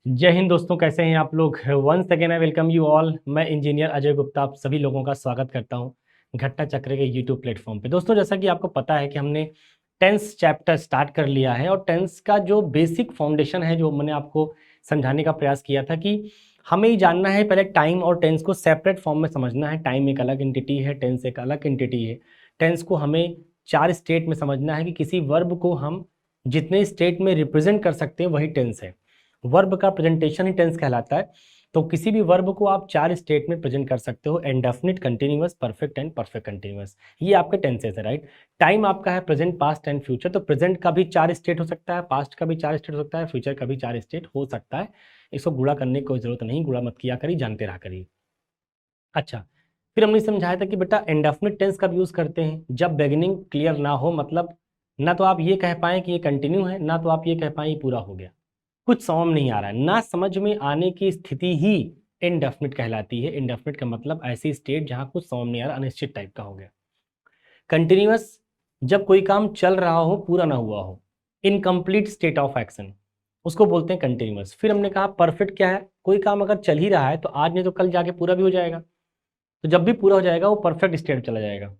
जय हिंद दोस्तों, कैसे हैं आप लोग। Once again I welcome you all. मैं इंजीनियर अजय गुप्ता आप सभी लोगों का स्वागत करता हूं घट्टा चक्र के यूट्यूब प्लेटफॉर्म पे। दोस्तों, जैसा कि आपको पता है कि हमने टेंस चैप्टर स्टार्ट कर लिया है और टेंस का जो बेसिक फाउंडेशन है, जो मैंने आपको समझाने का प्रयास किया था कि हमें ये जानना है पहले टाइम और टेंस को सेपरेट फॉर्म में समझना है। टाइम एक अलग एंटिटी है, टेंस एक अलग एंटिटी है। टेंस को हमें 4 स्टेट में समझना है कि किसी वर्ब को हम जितने स्टेट में रिप्रेजेंट कर सकते हैं वही टेंस है। वर्ब का प्रेजेंटेशन ही टेंस कहलाता है। तो किसी भी वर्ब को आप 4 स्टेट में प्रेजेंट कर सकते हो, indefinite, continuous, perfect and perfect continuous. ये आपके टेंसेस है, राइट। टाइम आपका है प्रेजेंट, पास्ट एंड फ्यूचर। तो प्रेजेंट का भी 4 स्टेट हो सकता है, पास्ट का भी 4 स्टेट हो सकता है, फ्यूचर का भी 4 स्टेट हो सकता है। इसको गुणा करने की कोई जरूरत नहीं, गुणा मत किया करिए, जानते रहा करिए। अच्छा, फिर हमने समझाया था कि बेटा इंडेफिनिट टेंस कब यूज करते हैं, जब बिगिनिंग क्लियर ना हो, मतलब ना तो आप ये कह पाए कि ये कंटिन्यू है, ना तो आप ये कह पाए ये पूरा हो गया, कुछ समझ नहीं आ रहा है, ना समझ में आने की स्थिति ही इनडेफिनिट कहलाती है। इनडेफिनिट का मतलब ऐसी स्टेट जहां कुछ समझ नहीं आ रहा, अनिश्चित टाइप का हो गया। कंटिन्यूअस, जब कोई काम चल रहा हो, पूरा ना हुआ हो, इनकम्प्लीट स्टेट ऑफ एक्शन, उसको बोलते हैं कंटिन्यूअस। फिर हमने कहा परफेक्ट क्या है, कोई काम अगर चल ही रहा है तो आज नहीं तो कल जाके पूरा भी हो जाएगा, तो जब भी पूरा हो जाएगा वो परफेक्ट स्टेट चला जाएगा।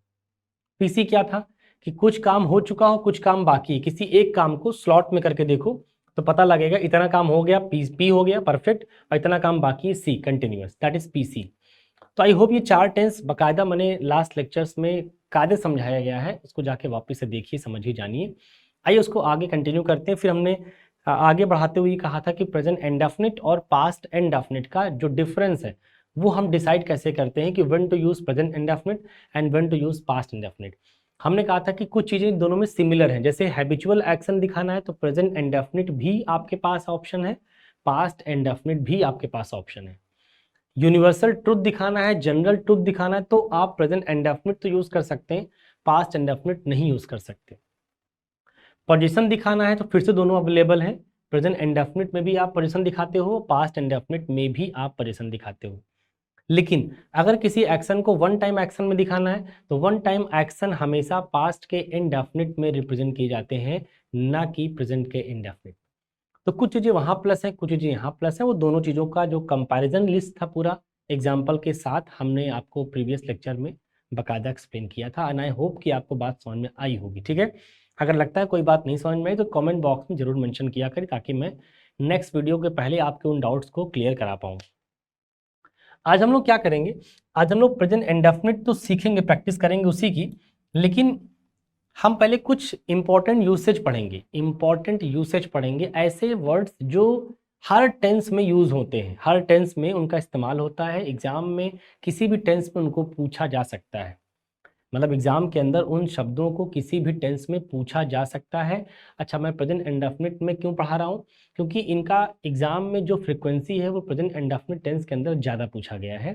पीसी क्या था कि कुछ काम हो चुका हो, कुछ काम बाकी, किसी एक काम को स्लॉट में करके देखो तो पता लगेगा इतना काम हो गया, पी हो गया परफेक्ट, और इतना काम बाकी है सी, कंटिन्यूअस, दैट इज पीसी। तो आई होप ये 4 टेंस बाकायदा मैंने लास्ट लेक्चर्स में कायदे समझाया गया है, इसको जाके वापस से देखिए, समझिए, जानिए। आइए उसको आगे कंटिन्यू करते हैं। फिर हमने आगे बढ़ाते हुए कहा था कि प्रेजेंट इंडेफिनिट और पास्ट इंडेफिनिट का जो डिफरेंस है वो हम डिसाइड कैसे करते हैं कि when to use present indefinite and when to use past indefinite. हमने कहा था कि कुछ चीजें दोनों में सिमिलर हैं, जैसे हैबिचुअल एक्शन दिखाना है तो प्रेजेंट इंडेफिनिट भी आपके पास ऑप्शन है, पास्ट इंडेफिनिट भी आपके पास ऑप्शन है। यूनिवर्सल ट्रुथ दिखाना है, जनरल ट्रुथ दिखाना है तो आप प्रेजेंट इंडेफिनिट तो यूज कर सकते हैं, पास्ट इंडेफिनिट नहीं यूज कर सकते। पोजीशन दिखाना है तो फिर से दोनों अवेलेबल हैं, प्रेजेंट इंडेफिनिट में भी आप पोजीशन दिखाते हो, पास्ट इंडेफिनिट में भी आप पोजीशन दिखाते हो। लेकिन अगर किसी एक्शन को वन टाइम एक्शन में दिखाना है तो वन टाइम एक्शन हमेशा पास्ट के इंडेफिनिट में रिप्रेजेंट किए जाते हैं, ना कि प्रेजेंट के इंडेफिनिट। तो कुछ चीज़ें वहाँ प्लस है, कुछ चीज़ें यहाँ प्लस है, वो दोनों चीज़ों का जो कंपैरिजन लिस्ट था पूरा एग्जाम्पल के साथ हमने आपको प्रीवियस लेक्चर में बाकायदा एक्सप्लेन किया था, एंड आई होप कि आपको बात समझ में आई होगी। ठीक है, अगर लगता है कोई बात नहीं समझ में आई तो कमेंट बॉक्स में जरूर मेंशन किया करें, ताकि मैं नेक्स्ट वीडियो के पहले आपके उन डाउट्स को क्लियर करा पाऊँ। आज हम लोग क्या करेंगे, आज हम लोग प्रेजेंट इंडेफिनिट तो सीखेंगे, प्रैक्टिस करेंगे उसी की, लेकिन हम पहले कुछ इंपॉर्टेंट यूसेज पढ़ेंगे। इंपॉर्टेंट यूसेज पढ़ेंगे, ऐसे वर्ड्स जो हर टेंस में यूज होते हैं, हर टेंस में उनका इस्तेमाल होता है, एग्जाम में किसी भी टेंस में उनको पूछा जा सकता है, मतलब एग्जाम के अंदर उन शब्दों को किसी भी टेंस में पूछा जा सकता है। अच्छा, मैं प्रेजेंट इंडेफिनिट में क्यों पढ़ा रहा हूँ, क्योंकि इनका एग्जाम में जो फ्रिक्वेंसी है वो प्रेजेंट इंडेफिनिट टेंस के अंदर ज़्यादा पूछा गया है,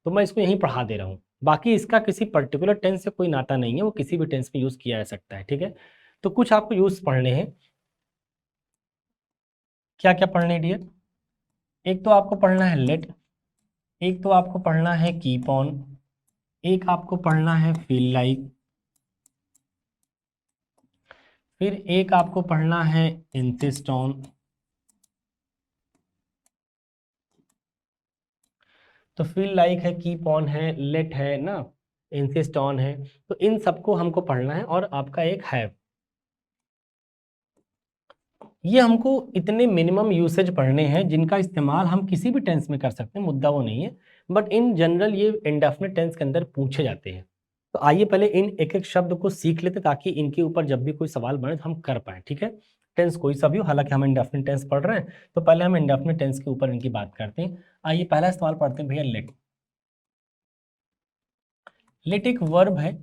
तो मैं इसको यहीं पढ़ा दे रहा हूँ। बाकी इसका किसी पर्टिकुलर टेंस से कोई नाता नहीं है, वो किसी भी टेंस में यूज़ किया जा सकता है। ठीक है, तो कुछ आपको यूज पढ़ने हैं। क्या क्या पढ़ने डियर, एक तो आपको पढ़ना है लेट, एक तो आपको पढ़ना है कीप ऑन, एक आपको पढ़ना है फील लाइक, फिर एक आपको पढ़ना है इंसिस्ट ऑन। तो फील लाइक है, कीप ऑन है, लेट है ना, इंसिस्ट ऑन है, तो इन सबको हमको पढ़ना है। और आपका एक हैव, ये हमको इतने मिनिमम यूसेज पढ़ने हैं जिनका इस्तेमाल हम किसी भी टेंस में कर सकते हैं, मुद्दा वो नहीं है, बट इन जनरल ये इंडेफिनिट टेंस के अंदर पूछे जाते हैं। तो आइए पहले इन एक एक शब्द को सीख लेते ताकि इनके ऊपर जब भी कोई सवाल बने तो हम कर पाए। ठीक है, टेंस कोई सा भी हो, हालांकि हम इंडेफिनिट टेंस पढ़ रहे हैं तो पहले हम इंडेफिनिट टेंस के ऊपर इनकी बात करते हैं। आइए पहला सवाल पढ़ते हैं भैया, लेट। लेट एक वर्ब है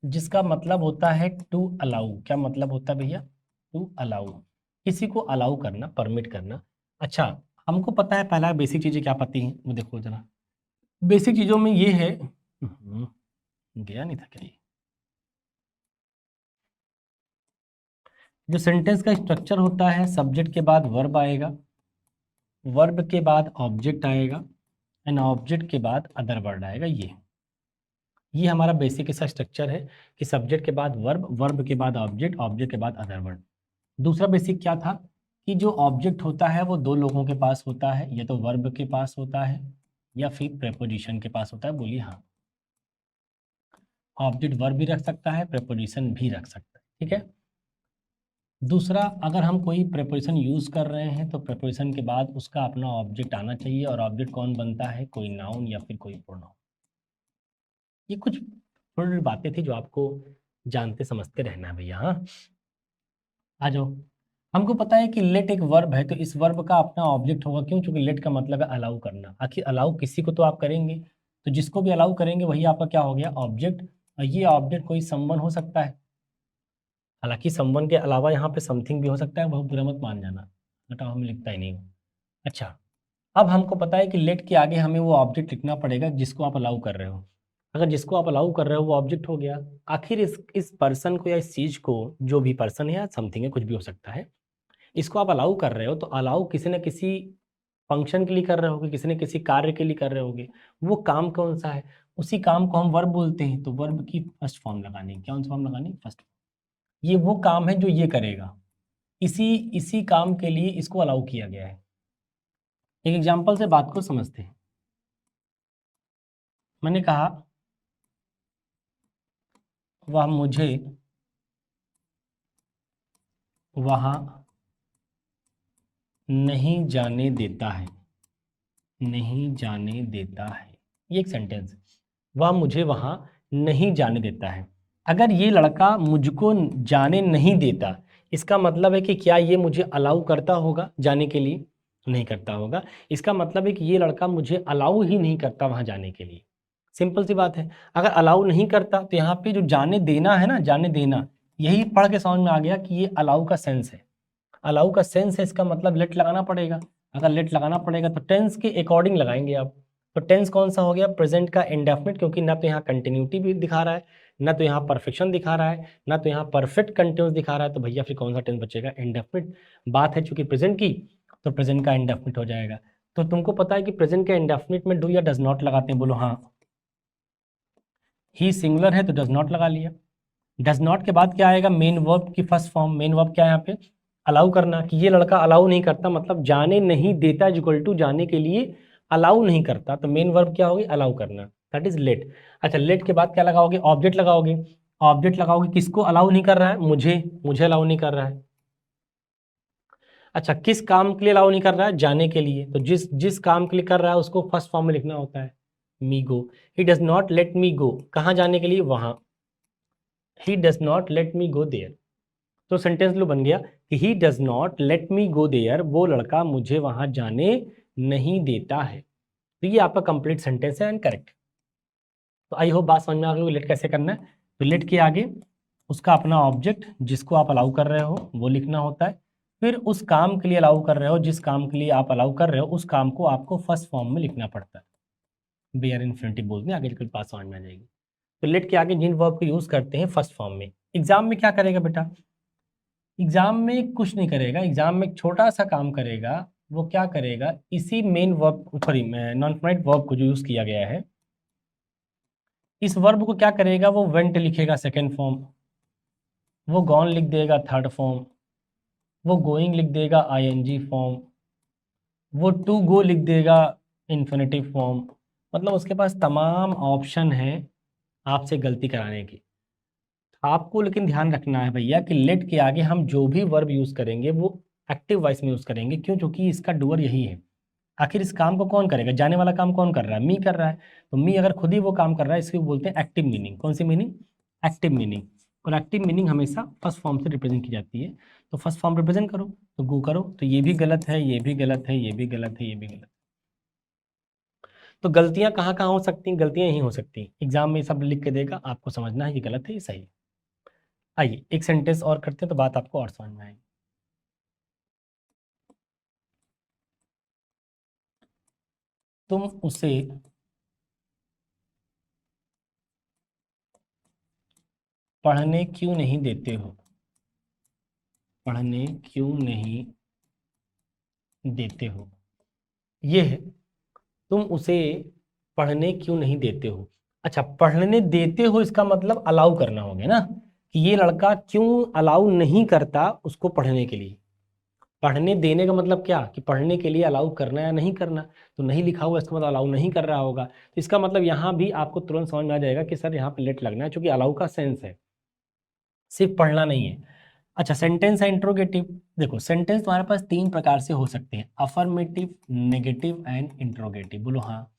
जिसका मतलब होता है टू अलाउ। क्या मतलब होता है भैया, टू अलाउ, किसी को अलाउ करना, परमिट करना। अच्छा, हमको पता है पहला बेसिक चीजें क्या पता है, वो देखो जरा, बेसिक चीजों में ये है, गया नहीं था क्या ये, जो सेंटेंस का स्ट्रक्चर होता है, सब्जेक्ट के बाद वर्ब आएगा, वर्ब के बाद ऑब्जेक्ट आएगा, एंड ऑब्जेक्ट के बाद अदर वर्ड आएगा। ये हमारा बेसिक ऐसा स्ट्रक्चर है कि सब्जेक्ट के बाद वर्ब, वर्ब के बाद ऑब्जेक्ट, ऑब्जेक्ट के बाद अदर वर्ड। दूसरा बेसिक क्या था कि जो ऑब्जेक्ट होता है वो दो लोगों के पास होता है, या तो वर्ब के पास होता है या फिर प्रेपोजिशन के पास होता है। बोलिए हाँ, ऑब्जेक्ट वर्ब भी रख सकता है, प्रेपोजिशन भी रख सकता है, ठीक है। दूसरा, अगर हम कोई प्रेपोजिशन यूज़ कर रहे हैं तो प्रेपोजिशन के बाद उसका अपना ऑब्जेक्ट आना चाहिए, और ऑब्जेक्ट कौन बनता है, कोई नाउन या फिर कोई प्रोनाउन। ये कुछ थोड़ी बातें थी जो आपको जानते समझते रहना है भैया। हाँ, आ जाओ। हमको पता है कि लेट एक वर्ब है, तो इस वर्ब का अपना ऑब्जेक्ट होगा। क्यों? क्योंकि लेट का मतलब है अलाउ करना। आखिर अलाउ किसी को तो आप करेंगे, तो जिसको भी अलाउ करेंगे वही आपका क्या हो गया, ऑब्जेक्ट। और ये ऑब्जेक्ट कोई समवन हो सकता है, हालांकि समवन के अलावा यहाँ पे समथिंग भी हो सकता है, बहुत बुरा मत मान जाना, हटाओ, हमें लिखता ही नहीं हूँ। अच्छा, अब हमको पता है कि लेट के आगे हमें वो ऑब्जेक्ट लिखना पड़ेगा जिसको आप अलाउ कर रहे हो। अगर जिसको आप अलाउ कर रहे हो वो ऑब्जेक्ट हो गया। आखिर इस पर्सन को या इस चीज़ को, जो भी पर्सन है या समथिंग है, कुछ भी हो सकता है, इसको आप अलाउ कर रहे हो, तो अलाउ किसी न किसी फंक्शन के लिए कर रहे होगे, किसी न किसी कार्य के लिए कर रहे होगे। वो काम कौन सा है, उसी काम को हम वर्ब बोलते हैं। तो वर्ब की फर्स्ट फॉर्म लगानी, कौन सी फॉर्म लगानी, फर्स्ट। ये वो काम है जो ये करेगा, इसी इसी काम के लिए इसको अलाउ किया गया है। एक एग्जाम्पल से बात को समझते हैं। मैंने कहा वह मुझे वहां नहीं जाने देता है, नहीं जाने देता है, ये एक सेंटेंस है। वह मुझे वहां नहीं जाने देता है। अगर ये लड़का मुझको जाने नहीं देता, इसका मतलब है कि क्या ये मुझे अलाउ करता होगा जाने के लिए? नहीं करता होगा। इसका मतलब है कि ये लड़का मुझे अलाउ ही नहीं करता वहां जाने के लिए। सिंपल सी बात है। अगर अलाउ नहीं करता तो यहाँ पे जो जाने देना है ना, जाने देना, यही पढ़ के समझ में आ गया कि ये अलाउ का सेंस है। अलाउ का सेंस है, इसका मतलब लेट लगाना पड़ेगा। अगर लेट लगाना पड़ेगा तो टेंस के अकॉर्डिंग लगाएंगे आप। तो टेंस कौन सा हो गया, प्रेजेंट का इंडेफिनिट, क्योंकि ना तो यहाँ कंटिन्यूटी भी दिखा रहा है, ना तो यहाँ परफेक्शन दिखा रहा है, ना तो यहाँ परफेक्ट कंटिन्यूस दिखा रहा है। तो भैया फिर कौन सा टेंस बचेगा, इंडेफिनिट। बात है चूंकि प्रेजेंट की, तो प्रेजेंट का इंडेफिनिट हो जाएगा। तो तुमको पता है कि प्रेजेंट के इंडेफिनिट में डू या डज नॉट लगाते हैं, बोलो हाँ। ही सिंगुलर है तो डज नॉट लगा लिया। डज नॉट के बाद क्या आएगा, मेन वर्ब की फर्स्ट फॉर्म। मेन वर्ब क्या है यहाँ पे, अलाउ करना। कि ये लड़का अलाउ नहीं करता, मतलब जाने नहीं देता इक्वल टू जाने के लिए अलाउ नहीं करता। तो मेन वर्ब क्या होगी, अलाउ करना, दैट इज लेट। अच्छा, लेट के बाद क्या लगाओगे, ऑब्जेक्ट लगाओगे। ऑब्जेक्ट लगाओगे, किसको अलाउ नहीं कर रहा है, मुझे अलाउ नहीं कर रहा है। अच्छा, किस काम के लिए अलाउ नहीं कर रहा है, जाने के लिए। तो जिस जिस काम के लिए कर रहा है उसको फर्स्ट फॉर्म में लिखना होता है, me go. He does not let me go, कहाँ जाने के लिए, वहां। He does not let me go there. तो सेंटेंस लो बन गया कि he does not let me go there, वो लड़का मुझे वहां जाने नहीं देता है। तो ये आपका कंप्लीट सेंटेंस है एंड करेक्ट। तो आई होप बात समझ में आ गई लेट कैसे करना है। तो लेट के आगे उसका अपना ऑब्जेक्ट जिसको आप अलाउ कर रहे हो वो लिखना होता है। फिर उस काम के लिए अलाउ कर रहे हो, जिस काम के लिए आप अलाउ कर रहे हो उस काम को आपको फर्स्ट फॉर्म में लिखना पड़ता है। बेयर इन्फिनिटिव बोलते हैं, आगे चलकर बात समझ में आ जाएगी। तो लेट के आगे जिन वर्ब को यूज करते हैं फर्स्ट फॉर्म में, एग्जाम में क्या करेगा बेटा, एग्जाम में कुछ नहीं करेगा। एग्जाम में एक छोटा सा काम करेगा। वो क्या करेगा, इसी main verb, sorry non finite verb को जो यूज किया गया है, इस वर्ब को क्या करेगा, वो वेंट लिखेगा सेकेंड फॉर्म, वो गॉन लिख देगा थर्ड फॉर्म, वो गोइंग लिख देगा आईएनजी फॉर्म, वो टू गो लिख देगा इन्फिनेटिव फॉर्म। मतलब उसके पास तमाम ऑप्शन है आपसे गलती कराने की। आपको लेकिन ध्यान रखना है भैया कि लेट के आगे हम जो भी वर्ब यूज करेंगे वो एक्टिव वॉइस में यूज करेंगे। क्यों? क्योंकि इसका डूअर यही है। आखिर इस काम को कौन करेगा, जाने वाला काम कौन कर रहा है, मी कर रहा है। तो मी अगर खुद ही वो काम कर रहा है, इसको बोलते हैं एक्टिव मीनिंग। कौन सी मीनिंग, एक्टिव मीनिंग। और एक्टिव मीनिंग हमेशा फर्स्ट फॉर्म से रिप्रेजेंट की जाती है। तो फर्स्ट फॉर्म रिप्रेजेंट करो, तो गो करो। तो ये भी गलत है, ये भी गलत है, ये भी गलत है, ये भी गलत है। तो गलतियां कहाँ कहाँ हो सकती हैं, गलतियां यही हो सकती हैं। एग्जाम में सब लिख के देगा, आपको समझना है ये गलत है ये सही है। आइए एक सेंटेंस और करते हैं तो बात आपको और समझ में आएगी। तुम उसे पढ़ने क्यों नहीं देते हो, पढ़ने क्यों नहीं देते हो, ये है। तुम उसे पढ़ने क्यों नहीं देते हो। अच्छा, पढ़ने देते हो इसका मतलब अलाउ करना हो गया ना, कि ये लड़का क्यों अलाउ नहीं करता उसको पढ़ने के लिए। पढ़ने देने का मतलब क्या कि पढ़ने के लिए अलाउ करना या नहीं करना, तो नहीं लिखा हुआ इसका मतलब अलाउ नहीं कर रहा होगा। तो इसका मतलब यहाँ भी आपको तुरंत समझ में आ जाएगा कि सर यहाँ पे लेट लगना है, क्योंकि अलाउ का सेंस है, सिर्फ पढ़ना नहीं है। अच्छा, सेंटेंस है इंट्रोगेटिव। देखो सेंटेंस तुम्हारे पास 3 प्रकार से हो सकते हैं, अफर्मेटिव, नेगेटिव एंड इंट्रोगेटिव। बोलो हाँ।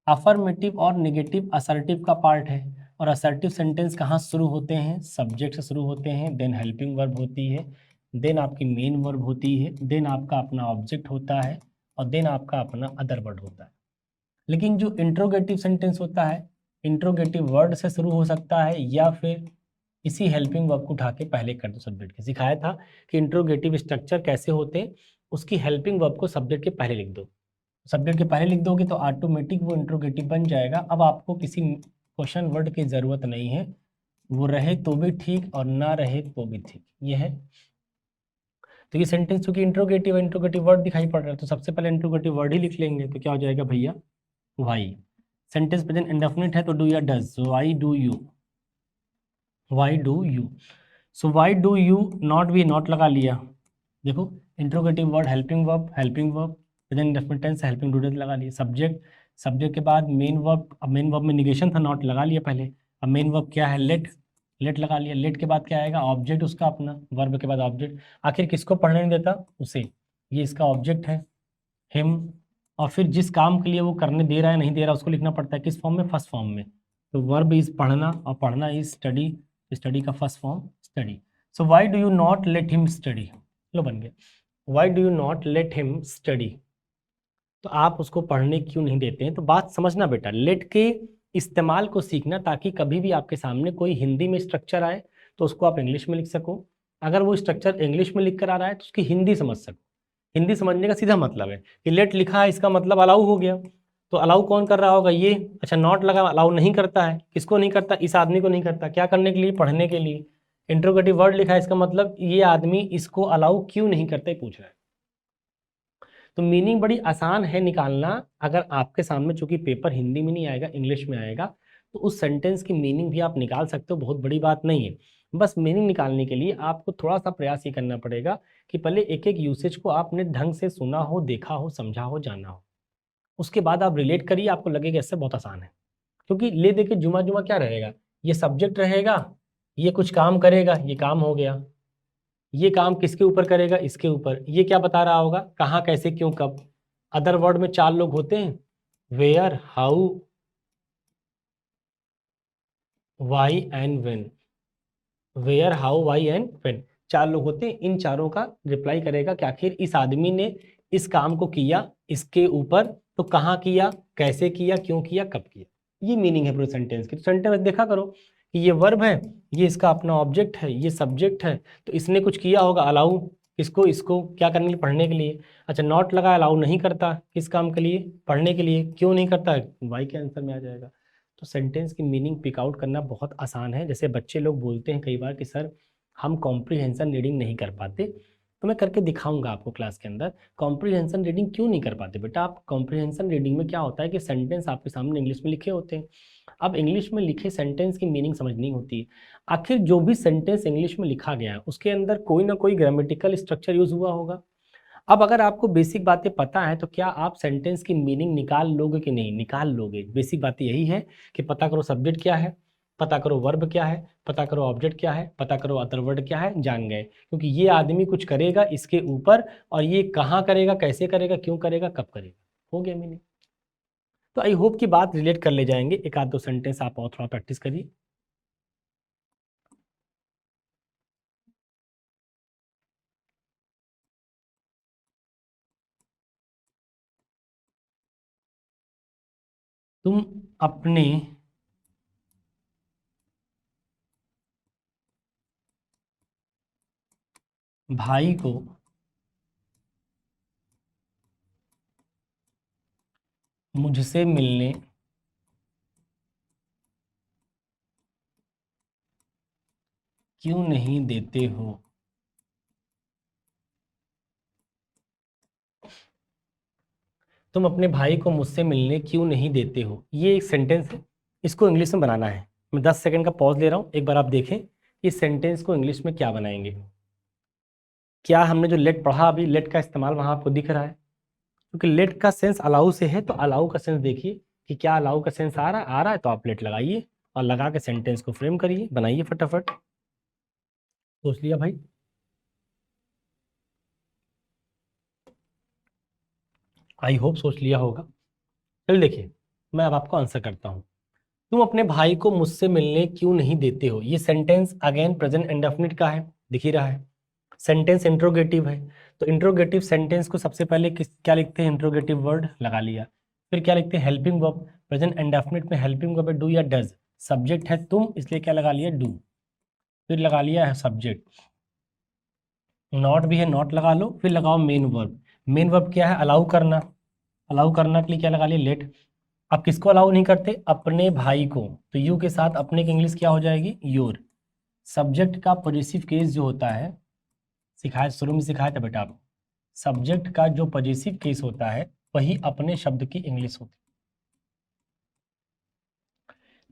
अफर्मेटिव और नेगेटिव असर्टिव का पार्ट है, और असर्टिव सेंटेंस कहाँ शुरू होते हैं, सब्जेक्ट से शुरू होते हैं, देन हेल्पिंग वर्ब होती है, देन आपकी मेन वर्ब होती है, देन आपका अपना ऑब्जेक्ट होता है, और देन आपका अपना अदर वर्ड होता है। लेकिन जो इंट्रोगेटिव सेंटेंस होता है, इंट्रोगेटिव वर्ड से शुरू हो सकता है, या फिर इसी हेल्पिंग वर्ब को उठा के पहले कर दो सब्जेक्ट के। सिखाया था कि इंट्रोगेटिव स्ट्रक्चर कैसे होते हैं, उसकी हेल्पिंग वर्ब को सब्जेक्ट के पहले लिख दो। सब्जेक्ट के पहले लिख दोगे तो ऑटोमेटिक वो इंट्रोगेटिव बन जाएगा। अब आपको किसी क्वेश्चन वर्ड की ज़रूरत नहीं है, वो रहे तो भी ठीक और ना रहे तो भी ठीक, ये है। तो ये सेंटेंस चूंकि इंट्रोगेटिव वर्ड दिखाई पड़ रहा है, तो सबसे पहले इंट्रोगेटिव वर्ड ही लिख लेंगे, तो क्या हो जाएगा भैया, वाई। सेंटेंस प्रेजेंट इंडेफिनिट है तो डू या does, why do you, why do you. So why do you not, भी नॉट लगा लिया। देखो interrogative word helping verb present indefinite tense helping do लगा लिया, सब्जेक्ट, सब्जेक्ट के बाद मेन वर्ब। अब मेन वर्ब में निगेशन था, नॉट लगा लिया पहले। अब मेन वर्ब क्या है, लेट, लेट लगा लिया। लेट के बाद क्या आएगा, ऑब्जेक्ट उसका अपना, वर्ब के बाद ऑब्जेक्ट। आखिर किसको पढ़ने नहीं देता, उसे, ये इसका ऑब्जेक्ट है, हिम। और फिर जिस काम के लिए वो करने दे रहा है नहीं दे रहा उसको लिखना पड़ता है किस फॉर्म में, फर्स्ट फॉर्म में। तो वर्ब इज पढ़ना और पढ़ना इज स्टडी, स्टडी का first form study. So why do you not let him study, लो बन गया, why do you not let him study. तो आप उसको पढ़ने क्यों नहीं देते हैं। तो बात समझना बेटा, लेट के इस्तेमाल को सीखना, ताकि कभी भी आपके सामने कोई हिंदी में स्ट्रक्चर आए तो उसको आप इंग्लिश में लिख सको। अगर वो स्ट्रक्चर इंग्लिश में लिख कर आ रहा है तो उसकी हिंदी समझ सको। हिंदी समझने का सीधा मतलब है कि लेट लिखा है, इसका मतलब अलाउ हो गया। तो अलाउ कौन कर रहा होगा, ये। अच्छा, नॉट लगा, अलाउ नहीं करता है, किसको नहीं करता, इस आदमी को नहीं करता, क्या करने के लिए, पढ़ने के लिए। इंट्रोगेटिव वर्ड लिखा है, इसका मतलब ये आदमी इसको अलाउ क्यों नहीं करता है, पूछ रहा है। तो मीनिंग बड़ी आसान है निकालना। अगर आपके सामने चूंकि पेपर हिंदी में नहीं आएगा, इंग्लिश में आएगा, तो उस सेंटेंस की मीनिंग भी आप निकाल सकते हो, बहुत बड़ी बात नहीं है। बस मीनिंग निकालने के लिए आपको थोड़ा सा प्रयास ये करना पड़ेगा कि पहले एक एक यूसेज को आपने ढंग से सुना हो, देखा हो, समझा हो, जाना हो, उसके बाद आप रिलेट करिए, आपको लगेगा इससे बहुत आसान है। क्योंकि ले दे के जुमा जुमा क्या रहेगा, ये सब्जेक्ट रहेगा, ये कुछ काम करेगा, ये काम हो गया, ये काम किसके ऊपर करेगा, इसके ऊपर, ये क्या बता रहा होगा, कहाँ, कैसे, क्यों, कब। अदर वर्ड में 4 लोग होते हैं, where, how, why and when. Where, how, why and when, 4 लोग होते हैं। इन चारों का रिप्लाई करेगा कि आखिर इस आदमी ने इस काम को किया, इसके ऊपर, तो कहाँ किया, कैसे किया, क्यों किया, कब किया। ये मीनिंग है पूरे सेंटेंस की। तो सेंटेंस देखा करो कि ये वर्ब है, ये इसका अपना ऑब्जेक्ट है, ये सब्जेक्ट है, तो इसने कुछ किया होगा, अलाउ किसको, इसको, क्या करने के लिए, पढ़ने के लिए। अच्छा, नॉट लगा, अलाउ नहीं करता, किस काम के लिए, पढ़ने के लिए, क्यों नहीं करता, वाई के आंसर में आ जाएगा। तो सेंटेंस की मीनिंग पिक आउट करना बहुत आसान है। जैसे बच्चे लोग बोलते हैं कई बार कि सर हम कॉम्प्रीहेंशन रीडिंग नहीं कर पाते, तो मैं करके दिखाऊंगा आपको क्लास के अंदर। कॉम्प्रीहेंशन रीडिंग क्यों नहीं कर पाते बेटा, आप कॉम्प्रीहेंशन रीडिंग में क्या होता है कि सेंटेंस आपके सामने इंग्लिश में लिखे होते हैं। अब इंग्लिश में लिखे सेंटेंस की मीनिंग समझनी होती है। आखिर जो भी सेंटेंस इंग्लिश में लिखा गया है उसके अंदर कोई ना कोई ग्रामेटिकल स्ट्रक्चर यूज हुआ होगा। अब अगर आपको बेसिक बातें पता है तो क्या आप सेंटेंस की मीनिंग निकाल लोगे कि नहीं, निकाल लोगे। बेसिक बात यही है कि पता करो सब्जेक्ट क्या है, पता करो वर्ब क्या है, पता करो ऑब्जेक्ट क्या है, पता करो अदर वर्ड क्या है, जान गए। क्योंकि ये आदमी कुछ करेगा इसके ऊपर, और ये कहाँ करेगा, कैसे करेगा, क्यों करेगा, कब करेगा, हो गया मीनिंग। तो आई होप की बात रिलेट कर ले जाएंगे। एक आध दो सेंटेंस आप और थोड़ा प्रैक्टिस करिए। तुम अपने भाई को मुझसे मिलने क्यों नहीं देते हो। तुम अपने भाई को मुझसे मिलने क्यों नहीं देते हो, ये एक सेंटेंस है, इसको इंग्लिश में बनाना है। मैं 10 सेकंड का पॉज ले रहा हूँ, एक बार आप देखें इस सेंटेंस को इंग्लिश में क्या बनाएंगे। क्या हमने जो लेट पढ़ा अभी, लेट का इस्तेमाल वहां आपको दिख रहा है? क्योंकि लेट का सेंस अलाउ से है, तो अलाउ का सेंस देखिए कि क्या अलाउ का सेंस आ रहा है, तो आप लेट लगाइए और लगा के सेंटेंस को फ्रेम करिए, बनाइए फटाफट। सोच लिया भाई? आई होप सोच लिया होगा। चल देखिए, मैं अब आपको आंसर करता हूँ। तुम अपने भाई को मुझसे मिलने क्यों नहीं देते हो? ये सेंटेंस अगेन प्रेजेंट इंडेफिनिट का है, दिख ही रहा है। सेंटेंस इंट्रोगेटिव है, तो इंट्रोगेटिव सेंटेंस को सबसे पहले क्या लिखते हैं? इंट्रोगेटिव वर्ड लगा लिया। फिर क्या लिखते हैं? Helping verb. प्रेजेंट इंडेफिनिट में हेल्पिंग वर्ब है डू या डज। सब्जेक्ट है तुम, इसलिए क्या लगा लिया? डू। फिर लगा लिया है सब्जेक्ट। नॉट भी है, नॉट लगा लो। फिर लगाओ मेन वर्ब। मेन वर्ब क्या है? अलाउ करना। अलाउ करना के लिए क्या लगा लिया? लेट। आप किसको अलाउ नहीं करते? अपने भाई को। तो यू के साथ अपने की इंग्लिश क्या हो जाएगी? योर। सब्जेक्ट का पॉजिटिव केस जो होता है, सिखाया शुरू में, सिखाया था बेटा आपको। सब्जेक्ट का जो पॉजिटिव केस होता है वही अपने शब्द की इंग्लिश होती है।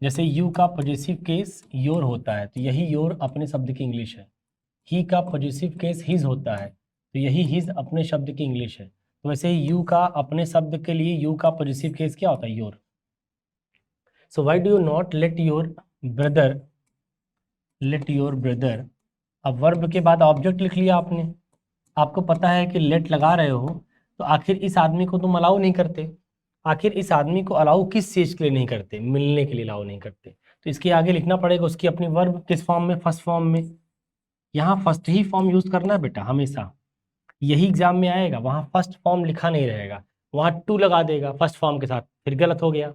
जैसे यू का पॉजिटिव केस योर होता है, तो यही योर अपने शब्द की इंग्लिश है। ही का पॉजिटिव केस हिज होता है, तो यही हिज अपने शब्द की इंग्लिश है। तो वैसे ही यू का अपने शब्द के लिए यू का पॉजिटिव केस क्या होता है? Your. So why do you not let your brother, late your brother. अब वर्ब के बाद ऑब्जेक्ट लिख लिया आपने। आपको पता है कि लेट लगा रहे हो, तो आखिर इस आदमी को तुम अलाउ नहीं करते। आखिर इस आदमी को अलाउ किस चीज के लिए नहीं करते? मिलने के लिए अलाउ नहीं करते। तो इसके आगे लिखना पड़ेगा उसकी अपनी वर्ब किस फॉर्म में? फर्स्ट फॉर्म में। यहाँ फर्स्ट ही फॉर्म यूज करना है बेटा हमेशा। यही एग्जाम में आएगा, वहाँ फर्स्ट फॉर्म लिखा नहीं रहेगा। वहाँ टू लगा देगा फर्स्ट फॉर्म के साथ, फिर गलत हो गया।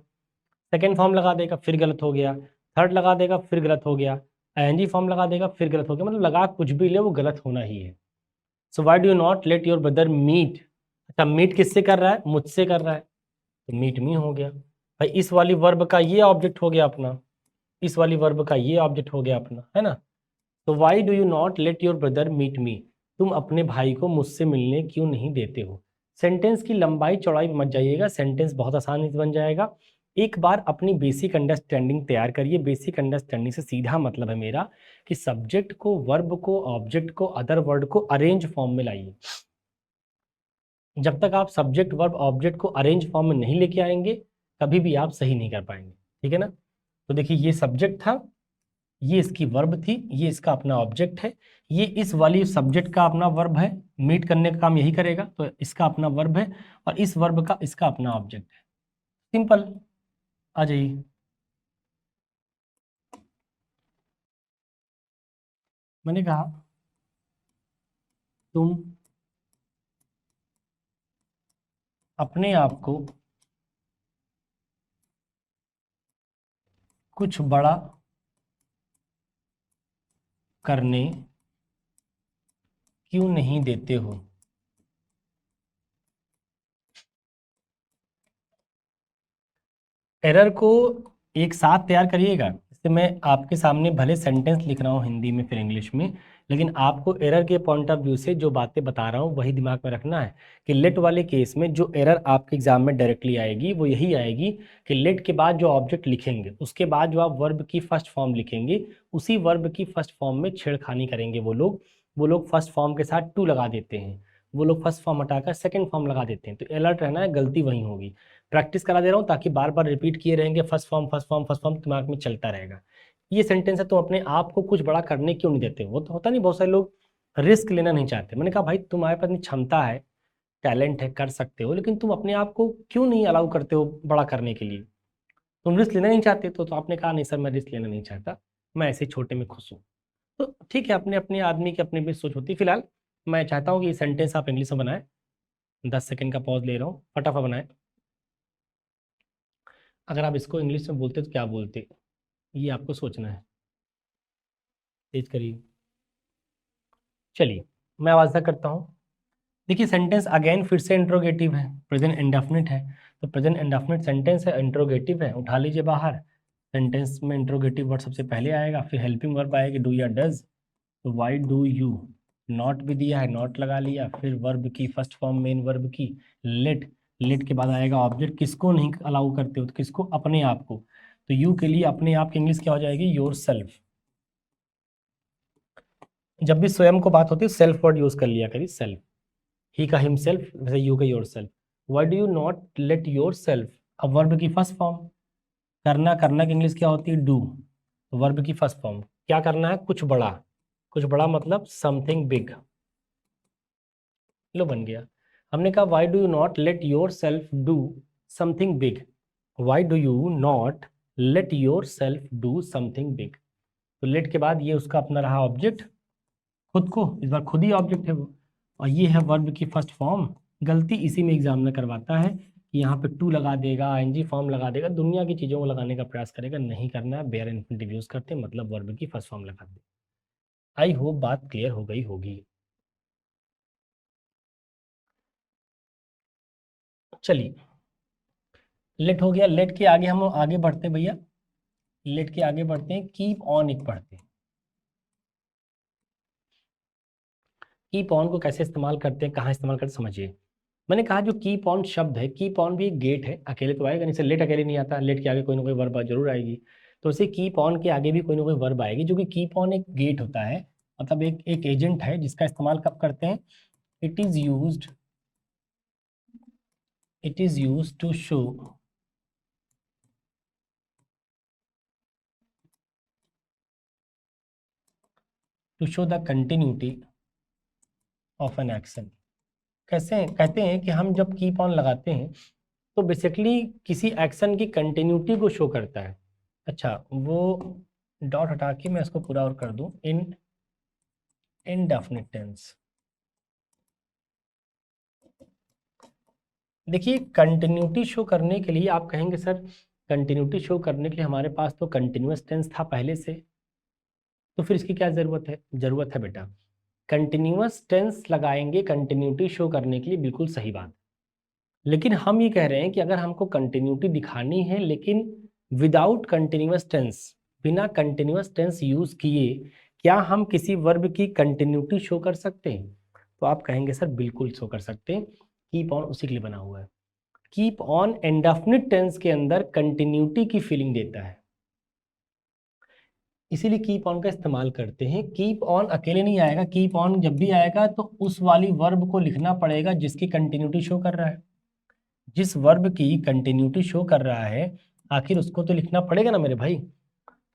सेकेंड फॉर्म लगा देगा, फिर गलत हो गया। थर्ड लगा देगा, फिर गलत हो गया। आईएनजी फॉर्म लगा देगा, फिर गलत हो गया। मतलब लगा कुछ भी ले, वो गलत होना ही है। So why do you not let your brother meet? अच्छा, मीट किससे कर रहा है? मुझसे कर रहा है, तो मीट मी हो गया भाई। इस वाली वर्ब का ये ऑब्जेक्ट हो गया अपना, इस वाली वर्ब का ये ऑब्जेक्ट हो गया अपना, है ना? तो why do you not let your brother meet me? तुम अपने भाई को मुझसे मिलने क्यों नहीं देते हो? सेंटेंस की लंबाई चौड़ाई मत जाइएगा, सेंटेंस बहुत आसानी से बन जाएगा। एक बार अपनी बेसिक अंडरस्टैंडिंग तैयार करिए। बेसिक अंडरस्टैंडिंग से सीधा मतलब है मेरा कि सब्जेक्ट को, वर्ब को, ऑब्जेक्ट को, अदर वर्ड को अरेंज फॉर्म में लाइए। जब तक आप सब्जेक्ट, वर्ब, ऑब्जेक्ट को अरेंज फॉर्म में नहीं लेके आएंगे, कभी भी आप सही नहीं कर पाएंगे। ठीक है ना? तो देखिए, ये सब्जेक्ट था, ये इसकी वर्ब थी, ये इसका अपना ऑब्जेक्ट है, ये इस वाली सब्जेक्ट का अपना वर्ब है, मीट करने का काम यही करेगा, तो इसका अपना वर्ब है, और इस वर्ब का इसका अपना ऑब्जेक्ट है। सिंपल। आ जाइए। मैंने कहा तुम अपने आप को कुछ बड़ा करने क्यों नहीं देते हो? एरर को एक साथ तैयार करिएगा। जैसे मैं आपके सामने भले सेंटेंस लिख रहा हूँ हिंदी में फिर इंग्लिश में, लेकिन आपको एरर के पॉइंट ऑफ व्यू से जो बातें बता रहा हूँ वही दिमाग में रखना है कि लेट वाले केस में जो एरर आपके एग्जाम में डायरेक्टली आएगी वो यही आएगी कि लेट के बाद जो ऑब्जेक्ट लिखेंगे उसके बाद जो आप वर्ब की फर्स्ट फॉर्म लिखेंगे, उसी वर्ब की फर्स्ट फॉर्म में छेड़खानी करेंगे वो लोग फर्स्ट फॉर्म के साथ टू लगा देते हैं, वो लोग फर्स्ट फॉर्म हटाकर सेकेंड फॉर्म लगा देते हैं। तो अलर्ट रहना है, गलती वहीं होगी। प्रैक्टिस करा दे रहा हूँ ताकि बार बार रिपीट किए रहेंगे, first form first form first form दिमाग में चलता रहेगा। ये सेंटेंस है, तुम अपने आप को कुछ बड़ा करने क्यों नहीं देते? वो तो होता नहीं, बहुत सारे लोग रिस्क लेना नहीं चाहते। मैंने कहा भाई तुम्हारे पास इतनी क्षमता है, टैलेंट है, कर सकते हो, लेकिन तुम अपने आप को क्यों नहीं अलाउ करते हो बड़ा करने के लिए? तुम रिस्क लेना नहीं चाहते, तो आपने कहा नहीं सर मैं रिस्क लेना नहीं चाहता, मैं ऐसे छोटे में खुश हूँ। तो ठीक है, अपने अपने आदमी की अपनी भी सोच होती है। फिलहाल मैं चाहता हूँ कि ये सेंटेंस आप इंग्लिश में बनाए। 10 सेकंड का पॉज ले रहा हूँ, फटाफट बनाए। अगर आप इसको इंग्लिश में बोलते तो क्या बोलते, ये आपको सोचना है। तेज करिए। चलिए, मैं आवाज़ तक करता हूँ। देखिए, सेंटेंस अगेन फिर से इंट्रोगेटिव है, प्रेजेंट इंडेफिनिट है, तो प्रेजेंट इंडेफिनिट सेंटेंस है, इंट्रोगेटिव है, उठा लीजिए बाहर। सेंटेंस में इंट्रोगेटिव वर्ड सबसे पहले आएगा, फिर हेल्पिंग वर्ब आएगी डू या डज। तो वाई डू यू, नॉट भी दिया है, नॉट लगा लिया, फिर वर्ब की फर्स्ट फॉर्म मेन वर्ब की लेट। लेट के बाद आएगा ऑब्जेक्ट, किसको नहीं अलाउ करते हो? तो किसको? अपने आप को। तो यू के लिए अपने आप की इंग्लिश क्या हो जाएगी? Your self. जब भी स्वयं को बात होती है सेल्फ वर्ड यूज कर लिया करिए, सेल्फ। ही का हिमसेल्फ, वैसे यू का your self. Why do you not let your self, अब वर्ब की फर्स्ट फॉर्म, करना, करना की इंग्लिश क्या होती है, डू। वर्ब की फर्स्ट फॉर्म क्या करना है, कुछ बड़ा, कुछ बड़ा मतलब समथिंग बिग। लो बन गया। हमने कहा why do you not let your self do something big, why do you not let your self do something big. तो लेट के बाद ये उसका अपना रहा ऑब्जेक्ट, खुद को, इस बार खुद ही ऑब्जेक्ट है वो, और ये है वर्ब की फर्स्ट फॉर्म। गलती इसी में एग्जामिनर करवाता है कि यहाँ पे टू लगा देगा, आईएनजी फॉर्म लगा देगा, दुनिया की चीज़ों को लगाने का प्रयास करेगा, नहीं करना है। बेयर इन्फिनिटिव यूज करते हैं, मतलब वर्ब की फर्स्ट फॉर्म लगाते हैं। आई होप बात क्लियर हो गई होगी। चलिए, लेट हो गया। लेट के आगे हम आगे बढ़ते हैं भैया, लेट के आगे बढ़ते हैं, कीप ऑन एक पढ़ते हैं। कीप ऑन को कैसे इस्तेमाल करते हैं, कहाँ इस्तेमाल करते हैं, समझिए। मैंने कहा जो कीप ऑन शब्द है, कीप ऑन भी एक गेट है, अकेले तो आएगा नहीं, से लेट अकेले नहीं आता, लेट के आगे कोई ना कोई वर्ब जरूर आएगी। तो इसे कीप ऑन के आगे भी कोई ना कोई वर्ब आएगी, जो कि कीप ऑन एक गेट होता है, मतलब एक एजेंट है जिसका इस्तेमाल कब करते हैं, it is used to show the continuity of an action. कैसे कहते हैं कि हम जब कीप ऑन लगाते हैं तो बेसिकली किसी एक्शन की कंटिन्यूटी को शो करता है। अच्छा, वो डॉट हटा के मैं इसको पूरा और कर दूं, इन इनडेफिनिट टेंस। देखिए, कंटिन्यूटी शो करने के लिए आप कहेंगे सर, कंटिन्यूटी शो करने के लिए हमारे पास तो कंटिन्यूअस टेंस था पहले से, तो फिर इसकी क्या ज़रूरत है। ज़रूरत है बेटा, कंटिन्यूअस टेंस लगाएंगे कंटिन्यूटी शो करने के लिए, बिल्कुल सही बात। लेकिन हम ये कह रहे हैं कि अगर हमको कंटिन्यूटी दिखानी है लेकिन विदाउट कंटिन्यूअस टेंस, बिना कंटिन्यूअस टेंस यूज किए, क्या हम किसी वर्ब की कंटिन्यूटी शो कर सकते हैं। तो आप कहेंगे सर बिल्कुल शो कर सकते हैं, कीप ऑन उसी के लिए बना हुआ है। कीप ऑन इंडेफिनिट टेंस के अंदर कंटिन्यूटी की फीलिंग देता है, इसीलिए कीप ऑन का इस्तेमाल करते हैं। कीप ऑन अकेले नहीं आएगा, कीप ऑन जब भी आएगा तो उस वाली वर्ब को लिखना पड़ेगा जिसकी कंटिन्यूटी शो कर रहा है। जिस वर्ब की कंटिन्यूटी शो कर रहा है आखिर उसको तो लिखना पड़ेगा ना मेरे भाई।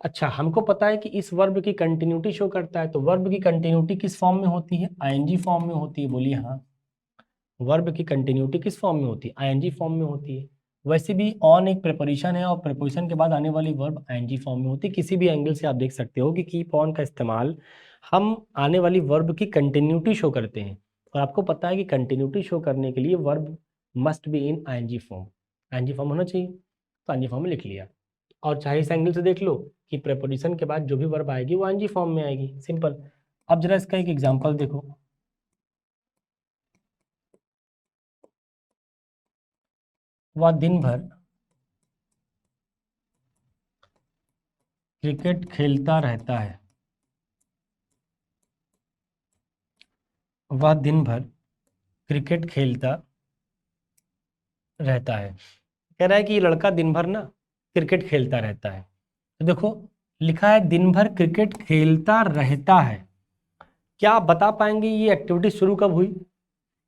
अच्छा, हमको पता है कि इस वर्ब की कंटिन्यूटी शो करता है, तो वर्ब की कंटिन्यूटी किस फॉर्म में होती है, आईएनजी फॉर्म में होती है, बोलिए हाँ। वर्ब की कंटिन्यूटी किस फॉर्म में होती है, आईएनजी फॉर्म में होती है। वैसे भी ऑन एक प्रीपोजिशन है और प्रीपोजिशन के बाद आने वाली वर्ब आईएनजी फॉर्म में होती है। किसी भी एंगल से आप देख सकते हो कि कीप ऑन का इस्तेमाल हम आने वाली वर्ब की कंटिन्यूटी शो करते हैं, और आपको पता है कि कंटिन्यूटी शो करने के लिए verb must be in ING form, ING form होना चाहिए, तो आईएनजी फॉर्म में लिख लिया। और चाहे इस एंगल से देख लो कि प्रीपोजिशन के बाद जो भी वर्ब आएगी वो आईएनजी फॉर्म में आएगी, सिंपल। अब जरा इसका एक एग्जांपल देखो, वह दिन भर क्रिकेट खेलता रहता है, वह दिन भर क्रिकेट खेलता रहता है। कह रहा है कि ये लड़का दिन भर ना क्रिकेट खेलता रहता है। तो देखो लिखा है दिन भर क्रिकेट खेलता रहता है, क्या आप बता पाएंगे ये एक्टिविटी शुरू कब हुई।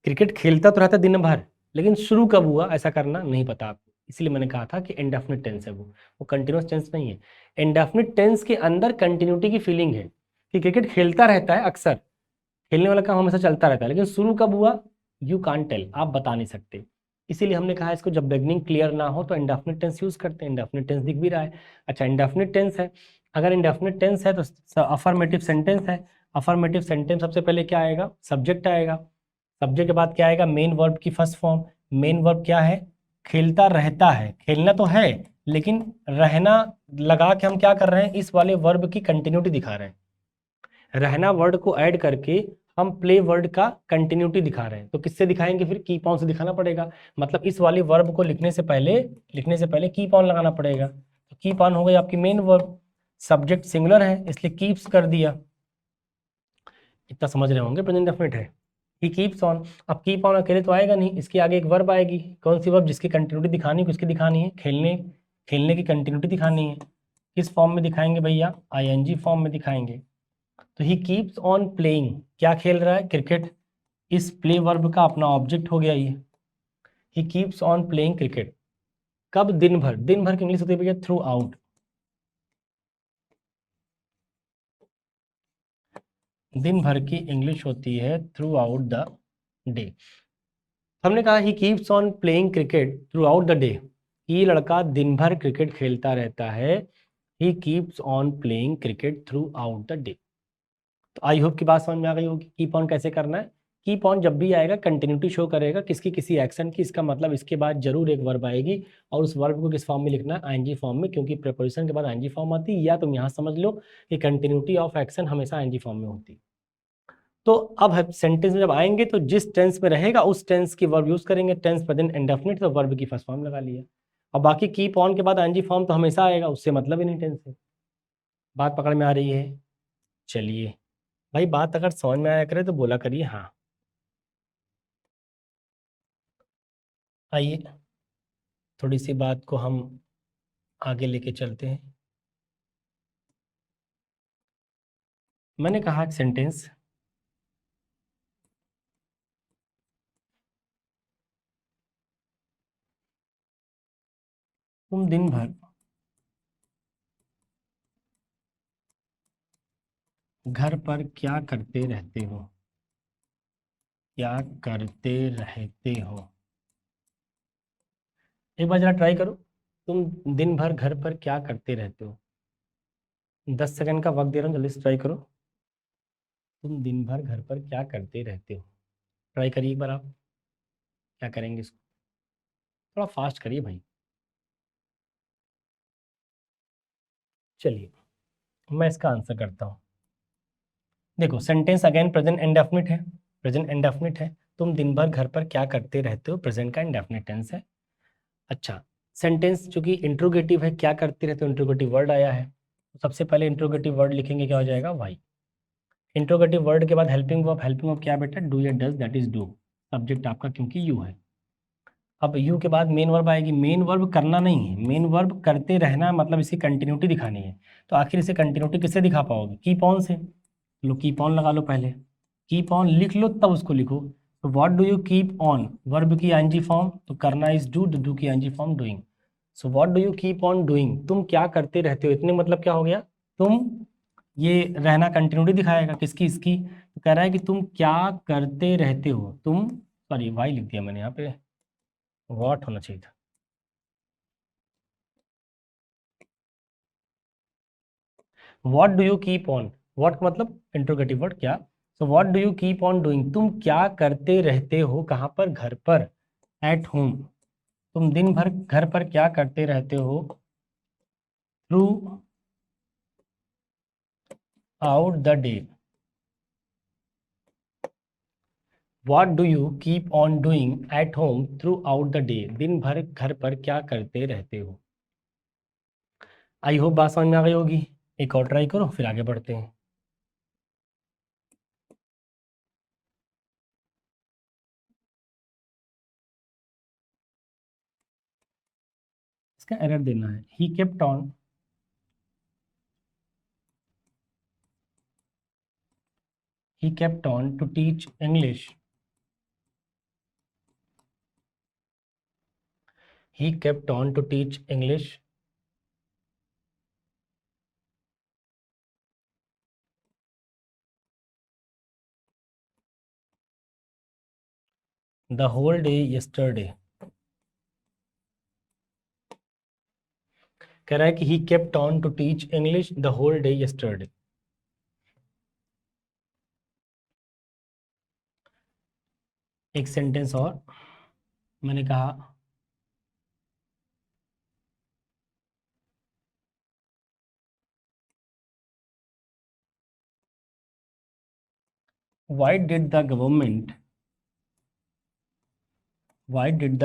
क्रिकेट खेलता तो रहता दिन भर, लेकिन शुरू कब हुआ ऐसा करना नहीं पता आपको, इसलिए मैंने कहा था कि इंडेफिनिट टेंस है वो कंटिन्यूअस टेंस नहीं है। इंडेफिनिट टेंस के अंदर कंटिन्यूटी की फीलिंग है कि क्रिकेट खेलता रहता है, अक्सर खेलने वाला काम हमेशा चलता रहता है, लेकिन शुरू कब हुआ यू कांट टेल, आप बता नहीं सकते। इसीलिए हमने कहा इसको जब बिगनिंग क्लियर ना हो तो इंडेफिनिट टेंस यूज करते हैं। इंडेफिनिट टेंस दिख भी रहा है। अच्छा, इंडेफिनिट टेंस है, अगर इंडेफिनिट टेंस है तो अफर्मेटिव सेंटेंस है। अफर्मेटिव सेंटेंस सबसे पहले क्या आएगा, सब्जेक्ट आएगा। सब्जेक्ट के बाद क्या आएगा, मेन वर्ब की फर्स्ट फॉर्म। मेन वर्ब क्या है, खेलता रहता है, खेलना तो है लेकिन रहना लगा के हम क्या कर रहे हैं, इस वाले वर्ब की कंटिन्यूटी दिखा रहे हैं। रहना वर्ड को ऐड करके हम प्ले वर्ड का कंटिन्यूटी दिखा रहे हैं, तो किससे दिखाएंगे, फिर कीप ऑन से दिखाना पड़ेगा। मतलब इस वाले वर्ब को लिखने से पहले कीप ऑन लगाना पड़ेगा। तो कीप ऑन हो गई आपकी मेन वर्ब, सब्जेक्ट सिंगुलर है इसलिए कीप्स कर दिया, इतना समझ रहे होंगे, प्रेजेंट डेफिनिट है। ही कीप्स ऑन, अब कीप ऑन अकेले तो आएगा नहीं, इसके आगे एक वर्ब आएगी। कौन सी वर्ब, जिसकी कंटिन्यूटी दिखानी है, किसकी दिखानी है, खेलने की कंटिन्यूटी दिखानी है। किस फॉर्म में दिखाएंगे भैया, आईएनजी फॉर्म में दिखाएंगे। तो ही कीप्स ऑन प्लेइंग, क्या खेल रहा है, क्रिकेट। इस प्ले वर्ब का अपना ऑब्जेक्ट हो गया ये। He keeps on playing cricket. कब, दिन भर। दिन भर की इंग्लिश होती है भैया थ्रू आउट। दिन भर की इंग्लिश होती है थ्रू आउट द डे। हमने कहा he keeps on playing cricket through out the day, ये लड़का दिन भर क्रिकेट खेलता रहता है। He keeps on playing cricket through out the day. तो आई होप की बात समझ में आ गई होगी। कीप ऑन कैसे करना है। कीप ऑन जब भी आएगा कंटिन्यूटी शो करेगा किसकी, किसी एक्शन की, इसका मतलब इसके बाद जरूर एक वर्ब आएगी और उस वर्ब को किस फॉर्म में लिखना है, आईएनजी फॉर्म में, क्योंकि प्रीपोजिशन के बाद आईएनजी फॉर्म आती है। या तुम यहाँ समझ लो कि कंटिन्यूटी ऑफ एक्शन हमेशा आईएनजी फॉर्म में होती है। तो अब सेंटेंस में जब आएंगे तो जिस टेंस में रहेगा उस टेंस की वर्ब यूज करेंगे। टेंस प्रेजेंट इंडेफिनिट तो वर्ब की फर्स्ट फॉर्म लगा लिया। और बाकी कीप ऑन के बाद आईएनजी फॉर्म तो हमेशा आएगा, उससे मतलब ही नहीं टेंस से। बात पकड़ में आ रही है। चलिए भाई, बात अगर समझ में आया करे तो बोला करिए हाँ। आइए थोड़ी सी बात को हम आगे लेके चलते हैं। मैंने कहा एक सेंटेंस, तुम दिन भर घर पर क्या करते रहते हो, क्या करते रहते हो। एक बार जरा ट्राई करो, तुम दिन भर घर पर क्या करते रहते हो। 10 सेकंड का वक्त दे रहा हूँ, जल्दी से ट्राई करो। तुम दिन भर घर पर क्या करते रहते हो। ट्राई करिए एक बार आप, क्या करेंगे इसको। थोड़ा फास्ट करिए भाई। चलिए मैं इसका आंसर करता हूँ। देखो सेंटेंस अगेन प्रेजेंट इंडेफिनिट है, प्रेजेंट इंडेफिनिट है। तुम दिन भर घर पर क्या करते रहते हो, प्रेजेंट का इंडेफिनिट टेंस है। अच्छा, सेंटेंस चूंकि इंट्रोगेटिव है, क्या करते रहते हो, इंट्रोगेटिव वर्ड आया है। तो सबसे पहले इंट्रोगेटिव वर्ड लिखेंगे, क्या हो जाएगा, वाई। इंट्रोगेटिव वर्ड के बाद हेल्पिंग वर्ब, हेल्पिंग वर्ब क्या बेटा, डू या does, that is do. Subject आपका क्योंकि यू है। अब यू के बाद मेन वर्ब आएगी। मेन वर्ब करना नहीं है, मेन वर्ब करते रहना, मतलब इसकी कंटिन्यूटी दिखानी है। तो आखिर इसे कंटिन्यूटी किससे दिखा पाओगे, कीप ऑन से। लो कीप ऑन लगा लो पहले, कीप ऑन लिख लो तब उसको लिखो। तो what do you keep on, verb की आईएनजी फॉर्म, तो करना इज डू, डू की ING form doing. So what do you keep on doing, तुम क्या करते रहते हो। इतने मतलब क्या हो गया, तुम, ये रहना कंटिन्यूटी दिखाएगा किसकी, इसकी। तो कह रहा है कि तुम क्या करते रहते हो, तुम, सॉरी वाई लिख दिया मैंने यहाँ पे, व्हाट होना चाहिए था। What do you keep on, what मतलब इंट्रोगेटिव वर्ड क्या। सो what do you keep on doing, तुम क्या करते रहते हो, कहाँ पर, घर पर, एट होम। तुम दिन भर घर पर क्या करते रहते हो, through out the day. What do you keep on doing at home through out the day, दिन भर घर पर क्या करते रहते हो। आई होप बात समझ में आ गई होगी। एक और ट्राई करो फिर आगे बढ़ते हैं। इसका एरर देना है, ही kept on, he kept on to teach English. He kept on to teach English the whole day yesterday. कह रहा है कि he kept on to teach English the whole day yesterday. एक सेंटेंस और मैंने कहा, why did the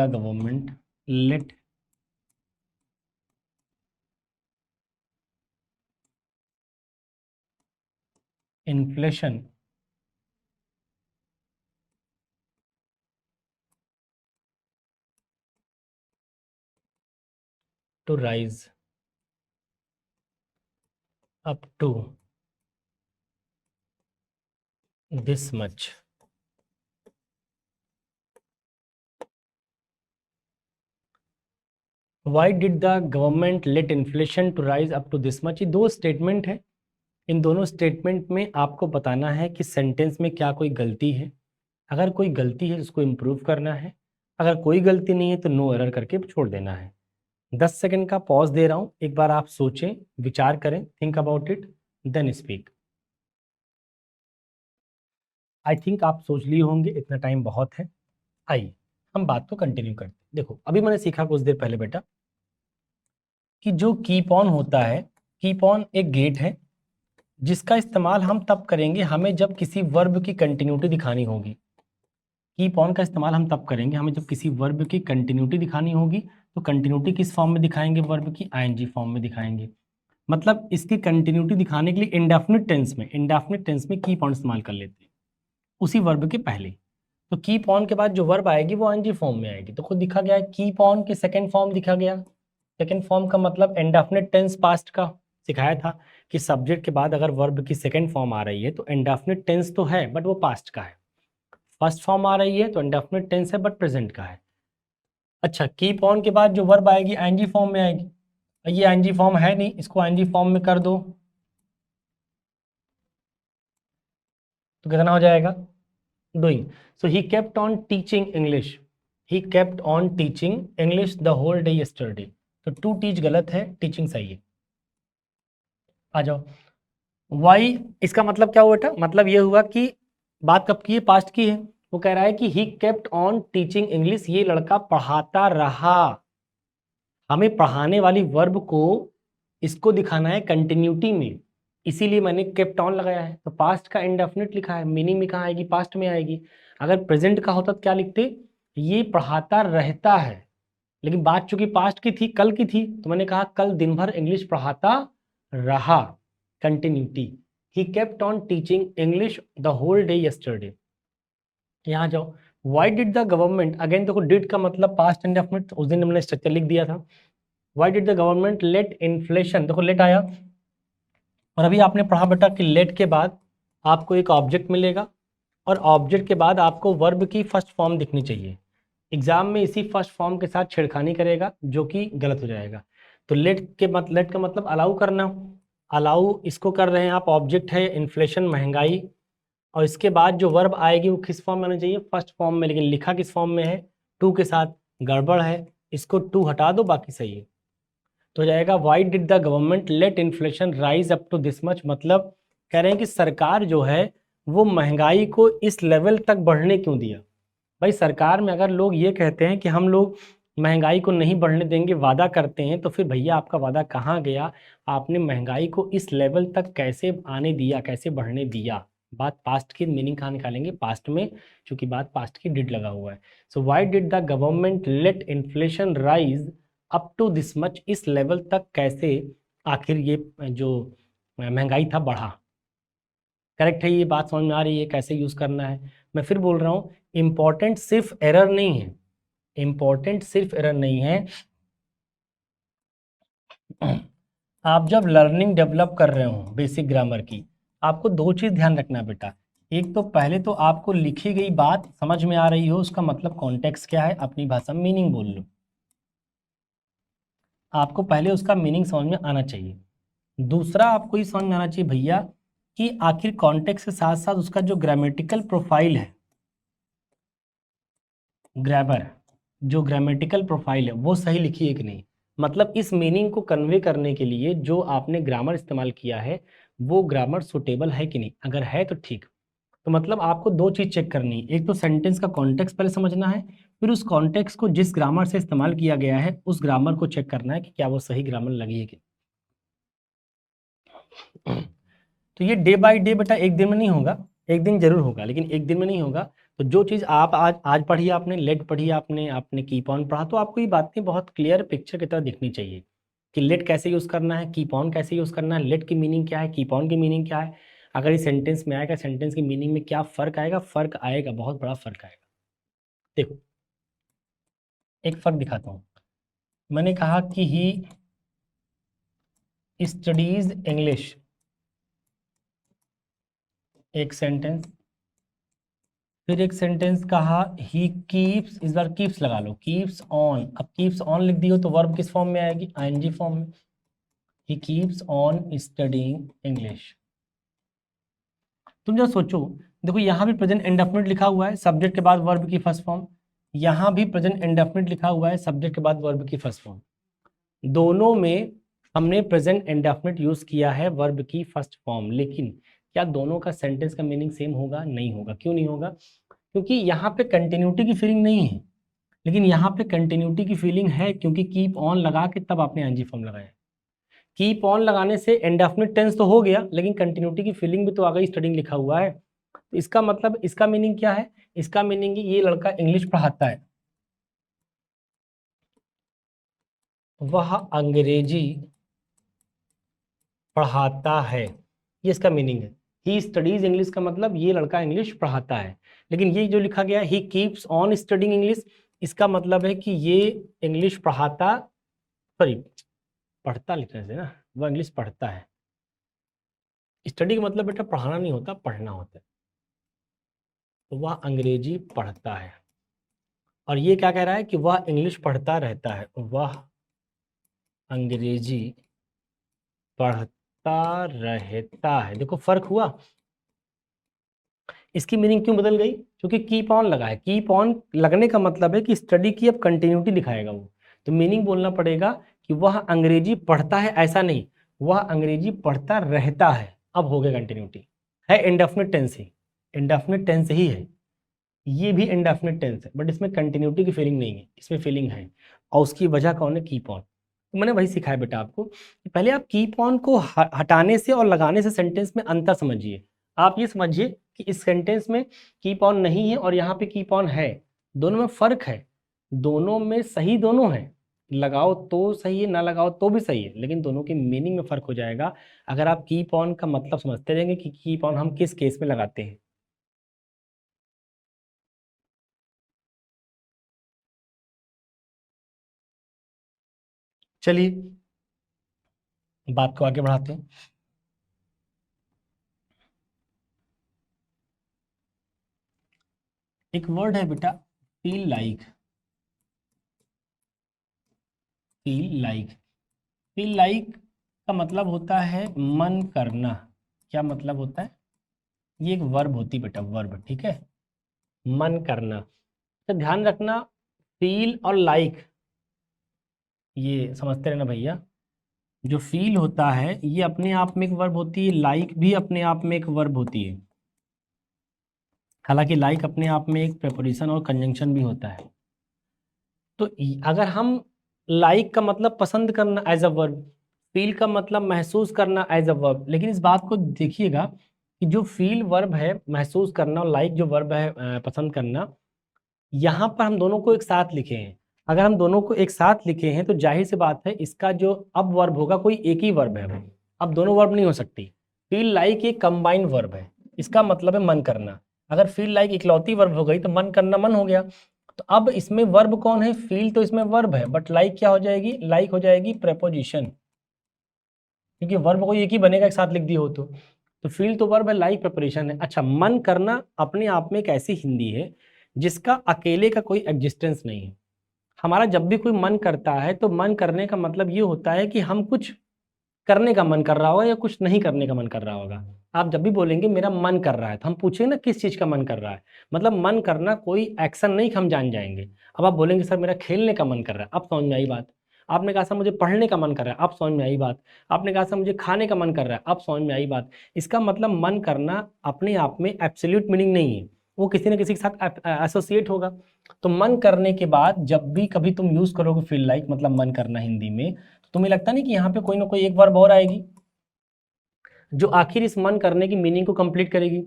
government let inflation to rise up to this much. Why did the government let inflation to rise up to this much. ये दो statement है, इन दोनों statement में आपको बताना है कि सेंटेंस में क्या कोई गलती है। अगर कोई गलती है तो उसको इम्प्रूव करना है, अगर कोई गलती नहीं है तो नो एरर करके छोड़ देना है। 10 सेकंड का पॉज दे रहा हूं, एक बार आप सोचें, विचार करें, think about it, then speak. I think आप सोच लिए होंगे, इतना टाइम बहुत है। आइए हम बात को कंटिन्यू करते हैं। देखो अभी मैंने सीखा कुछ देर पहले बेटा कि जो कीप ऑन होता है, कीप ऑन एक गेट है जिसका इस्तेमाल हम तब करेंगे हमें जब किसी वर्ब की कंटिन्यूटी दिखानी होगी। कीप ऑन का इस्तेमाल हम तब करेंगे हमें जब किसी वर्ब की कंटिन्यूटी दिखानी होगी। तो कंटिन्यूटी किस फॉर्म में दिखाएंगे? वर्ब की आईएनजी फॉर्म में दिखाएंगे। मतलब इसकी कंटिन्यूटी दिखाने के लिए इंडेफिनिट टेंस में कीप ऑन इस्तेमाल कर लेते हैं उसी वर्ब के पहले। तो कीप ऑन के बाद जो वर्ब आएगी वो आईएनजी फॉर्म में आएगी। तो खुद दिखा गया है, कीप ऑन के सेकंड फॉर्म दिखा गया। सेकंड फॉर्म का मतलब इंडेफिनिट टेंस पास्ट का सिखाया था कि सब्जेक्ट के बाद अगर वर्ब की सेकंड फॉर्म आ रही है तो इंडेफिनिट टेंस तो है बट वो पास्ट का है। फर्स्ट फॉर्म आ रही है तो इंडेफिनिट टेंस है बट प्रेजेंट का है। अच्छा, कीप ऑन के बाद जो वर्ब आएगी आईएनजी फॉर्म में आएगी। ये आईएनजी फॉर्म है नहीं, इसको आईएनजी फॉर्म में कर दो तो कितना हो जाएगा? Doing. So he kept on teaching English, he kept on teaching English the whole day yesterday. तो टू टीच गलत है, टीचिंग सही है। आ जाओ। वाई इसका मतलब क्या हुआ बेटा? मतलब ये हुआ कि बात कब की है? पास्ट की है। वो कह रहा है कि ही केप्ट ऑन टीचिंग इंग्लिश, ये लड़का पढ़ाता रहा। हमें पढ़ाने वाली वर्ब को इसको दिखाना है कंटिन्यूटी में, इसीलिए मैंने केप्ट ऑन लगाया है। तो पास्ट का इंडेफिनिट लिखा है, मीनिंग में कहाँ आएगी? पास्ट में आएगी। अगर प्रेजेंट का होता तो क्या लिखते? ये पढ़ाता रहता है। लेकिन बात चूंकि पास्ट की थी, कल की थी, तो मैंने कहा कल दिन भर इंग्लिश पढ़ाता रहा। Continuity, he kept on teaching English the whole day yesterday. यहाँ जाओ। Why did the government, again देखो डिड का मतलब पास्ट इंडेफिनिट, उस दिन हमने स्ट्रक्चर लिख दिया था। Why did the government let inflation, देखो लेट आया और अभी आपने पढ़ा बेटा कि लेट के बाद आपको एक ऑब्जेक्ट मिलेगा और ऑब्जेक्ट के बाद आपको वर्ब की फर्स्ट फॉर्म दिखनी चाहिए। एग्जाम में इसी फर्स्ट फॉर्म के साथ छेड़खानी करेगा जो कि गलत हो जाएगा। तो लेट का मतलब अलाउ करना, अलाउ इसको कर रहे हैं आप, ऑब्जेक्ट है इन्फ्लेशन महंगाई, और इसके बाद जो वर्ब आएगी वो किस फॉर्म में आना चाहिए? फर्स्ट फॉर्म में, लेकिन लिखा किस फॉर्म में है? टू के साथ, गड़बड़ है, इसको टू हटा दो बाकी सही है। तो हो जाएगा why did the government let inflation rise up to this much. मतलब कह रहे हैं कि सरकार जो है वो महंगाई को इस लेवल तक बढ़ने क्यों दिया। भाई सरकार में अगर लोग ये कहते हैं कि हम लोग महंगाई को नहीं बढ़ने देंगे, वादा करते हैं, तो फिर भैया आपका वादा कहाँ गया? आपने महंगाई को इस लेवल तक कैसे आने दिया, कैसे बढ़ने दिया? बात पास्ट की मीनिंग कहाँ निकालेंगे? पास्ट में, क्योंकि बात पास्ट की डिड लगा हुआ है। So why did the government let inflation rise up to this much, इस लेवल तक कैसे आखिर ये जो महंगाई था बढ़ा। करेक्ट है, ये बात समझ में आ रही है कैसे यूज करना है। मैं फिर बोल रहा हूँ, इंपॉर्टेंट सिर्फ एरर नहीं है, इंपॉर्टेंट सिर्फ एरर नहीं है। आप जब लर्निंग डेवलप कर रहे हो बेसिक ग्रामर की, आपको दो चीज ध्यान रखना है बेटा। एक तो पहले तो आपको लिखी गई बात समझ में आ रही हो, उसका मतलब कॉन्टेक्स्ट क्या है, अपनी भाषा में मीनिंग बोल लो। आपको पहले उसका मीनिंग समझ में आना चाहिए। दूसरा आपको ये समझ में आना चाहिए भैया कि आखिर कॉन्टेक्स्ट के साथ साथ उसका जो ग्रामेटिकल प्रोफाइल है, ग्रामर जो ग्रामेटिकल प्रोफाइल है वो सही लिखी है कि नहीं। मतलब इस मीनिंग को कन्वे करने के लिए जो आपने ग्रामर इस्तेमाल किया है वो ग्रामर सुटेबल है कि नहीं। अगर है तो ठीक। तो मतलब आपको दो चीज चेक करनी है, एक तो सेंटेंस का कॉन्टेक्स्ट पहले समझना है, फिर उस कॉन्टेक्स्ट को जिस ग्रामर से इस्तेमाल किया गया है उस ग्रामर को चेक करना है कि क्या वो सही ग्रामर लगी है कि नहीं। तो ये डे बाय डे बेटा एक दिन में नहीं होगा, एक दिन जरूर होगा लेकिन एक दिन में नहीं होगा। तो जो चीज़ आप आज पढ़ी आपने, लेट पढ़ी आपने कीप ऑन पढ़ा, तो आपको ये बातें बहुत क्लियर पिक्चर की तरह दिखनी चाहिए कि लेट कैसे यूज़ करना है, कीप ऑन कैसे यूज़ करना है, लेट की मीनिंग क्या है, कीप ऑन की मीनिंग क्या है। अगर ये सेंटेंस में आएगा, सेंटेंस की मीनिंग में क्या फ़र्क आएगा? फ़र्क आएगा, बहुत बड़ा फ़र्क आएगा। देखो एक फ़र्क दिखाता हूँ। मैंने कहा कि ही स्टडीज इंग्लिश, एक सेंटेंस, फिर एक सेंटेंस कहा ही कीप्स, इस बार कीप्स लगा लो, कीप्स ऑन। अब कीप्स ऑन लिख दी हो तो वर्ब किस फॉर्म में आएगी? आईएनजी फॉर्म में। He keeps on studying English. तुम जरा सोचो, देखो यहाँ भी प्रेजेंट इंडेफिनिट लिखा हुआ है, सब्जेक्ट के बाद वर्ब की फर्स्ट फॉर्म। यहाँ भी प्रेजेंट इंडेफिनिट लिखा हुआ है, सब्जेक्ट के बाद वर्ब की फर्स्ट फॉर्म। दोनों में हमने प्रेजेंट इंडेफिनिट यूज किया है वर्ब की फर्स्ट फॉर्म, लेकिन क्या दोनों का सेंटेंस का मीनिंग सेम होगा? नहीं होगा। क्यों नहीं होगा? क्योंकि यहाँ पे कंटिन्यूटी की फीलिंग नहीं है, लेकिन यहाँ पे कंटिन्यूटी की फीलिंग है, क्योंकि कीप ऑन लगा के तब आपने आईएनजी फॉर्म लगाया। कीप ऑन लगाने से इंडेफिनिट टेंस तो हो गया, लेकिन कंटिन्यूटी की फीलिंग भी तो आ गई, स्टडिंग लिखा हुआ है। तो इसका मतलब, इसका मीनिंग क्या है? इसका मीनिंग ये लड़का इंग्लिश पढ़ाता है, वह अंग्रेजी पढ़ाता है, ये इसका मीनिंग है। ही स्टडीज इंग्लिश का मतलब ये लड़का इंग्लिश पढ़ाता है। लेकिन ये जो लिखा गया he keeps on studying English, इसका मतलब है कि ये इंग्लिश पढ़ाता, सॉरी पढ़ता लिखने से ना, वह इंग्लिश पढ़ता है। स्टडी का मतलब बेटा पढ़ाना नहीं होता, पढ़ना होता है। तो वह अंग्रेजी पढ़ता है, और ये क्या कह रहा है कि वह इंग्लिश पढ़ता रहता है, वह अंग्रेजी पढ़ता रहता है। देखो फर्क हुआ। इसकी मीनिंग क्यों बदल गई? क्योंकि कीप ऑन लगा है। कीप ऑन लगने का मतलब है कि स्टडी की अब कंटिन्यूटी दिखाएगा वो, तो मीनिंग बोलना पड़ेगा कि वह अंग्रेजी पढ़ता है, ऐसा नहीं, वह अंग्रेजी पढ़ता रहता है। अब हो गया कंटिन्यूटी, है इंडेफिनिट टेंस ही, इंडेफिनिट टेंस ही है, ये भी इंडेफिनिट टेंस है, बट इसमें कंटिन्यूटी की फीलिंग नहीं है, इसमें फीलिंग है। और उसकी वजह कौन है? Keep on. तो मैंने वही सिखाया बेटा आपको कि पहले आप कीप ऑन को हटाने से और लगाने से सेंटेंस में अंतर समझिए। आप ये समझिए कि इस सेंटेंस में कीप ऑन नहीं है और यहाँ पे कीप ऑन है, दोनों में फर्क है। दोनों में सही दोनों है, लगाओ तो सही है, ना लगाओ तो भी सही है, लेकिन दोनों के मीनिंग में फर्क हो जाएगा अगर आप कीप ऑन का मतलब समझते रहेंगे कि कीप ऑन हम किस केस में लगाते हैं। चलिए बात को आगे बढ़ाते हैं। एक वर्ड है बेटा, feel like. Feel like, feel like का मतलब होता है मन करना। क्या मतलब होता है? ये एक वर्ब होती है बेटा, वर्ब, ठीक है, मन करना। तो ध्यान रखना, फील और लाइक ये समझते रहना भैया। जो फील होता है ये अपने आप में एक वर्ब होती है, लाइक भी अपने आप में एक वर्ब होती है। हालांकि लाइक अपने आप में एक प्रेपोजिशन और कंजंक्शन भी होता है। तो अगर हम लाइक का मतलब पसंद करना एज अ वर्ब, फील का मतलब महसूस करना एज अ वर्ब, लेकिन इस बात को देखिएगा कि जो फील वर्ब है महसूस करना, और लाइक जो वर्ब है पसंद करना, यहाँ पर हम दोनों को एक साथ लिखे हैं। अगर हम दोनों को एक साथ लिखे हैं तो जाहिर सी बात है इसका जो अब वर्ब होगा कोई एक ही वर्ब है, अब दोनों वर्ब नहीं हो सकती। फील लाइक एक कंबाइंड वर्ब है, इसका मतलब है मन करना। अगर फील लाइक इकलौती वर्ब हो गई तो मन करना मन हो गया। तो अब इसमें वर्ब कौन है? फील तो इसमें वर्ब है, बट लाइक क्या हो जाएगी? लाइक हो जाएगी प्रेपोजिशन, क्योंकि वर्ब कोई एक ही बनेगा एक साथ लिख दिए हो तो फील तो वर्ब है, लाइक प्रेपोजिशन है। अच्छा, मन करना अपने आप में एक ऐसी हिंदी है जिसका अकेले का कोई एग्जिस्टेंस नहीं है। हमारा जब भी कोई मन करता है तो मन करने का मतलब ये होता है कि हम कुछ करने का मन कर रहा होगा या कुछ नहीं करने का मन कर रहा होगा। आप जब भी बोलेंगे मेरा मन कर रहा है तो हम पूछेंगे ना किस चीज का मन कर रहा है, मतलब मन करना कोई एक्शन नहीं कि हम जान जाएंगे। अब आप बोलेंगे सर मेरा खेलने का मन कर रहा है, अब समझ में आई बात। आपने कहा सर मुझे पढ़ने का मन कर रहा है, अब समझ में आई बात। आपने कहा सर मुझे खाने का मन कर रहा है, अब समझ में आई बात। इसका मतलब मन करना अपने आप में एब्सोल्यूट मीनिंग नहीं है, वो किसी न किसी के साथ एसोसिएट होगा। तो मन करने के बाद जब भी कभी तुम यूज करोगे फील लाइक मतलब मन करना हिंदी में, तो तुम्हें लगता नहीं कि यहाँ पे कोई ना कोई एक वर्ब और आएगी जो आखिर इस मन करने की मीनिंग को कंप्लीट करेगी।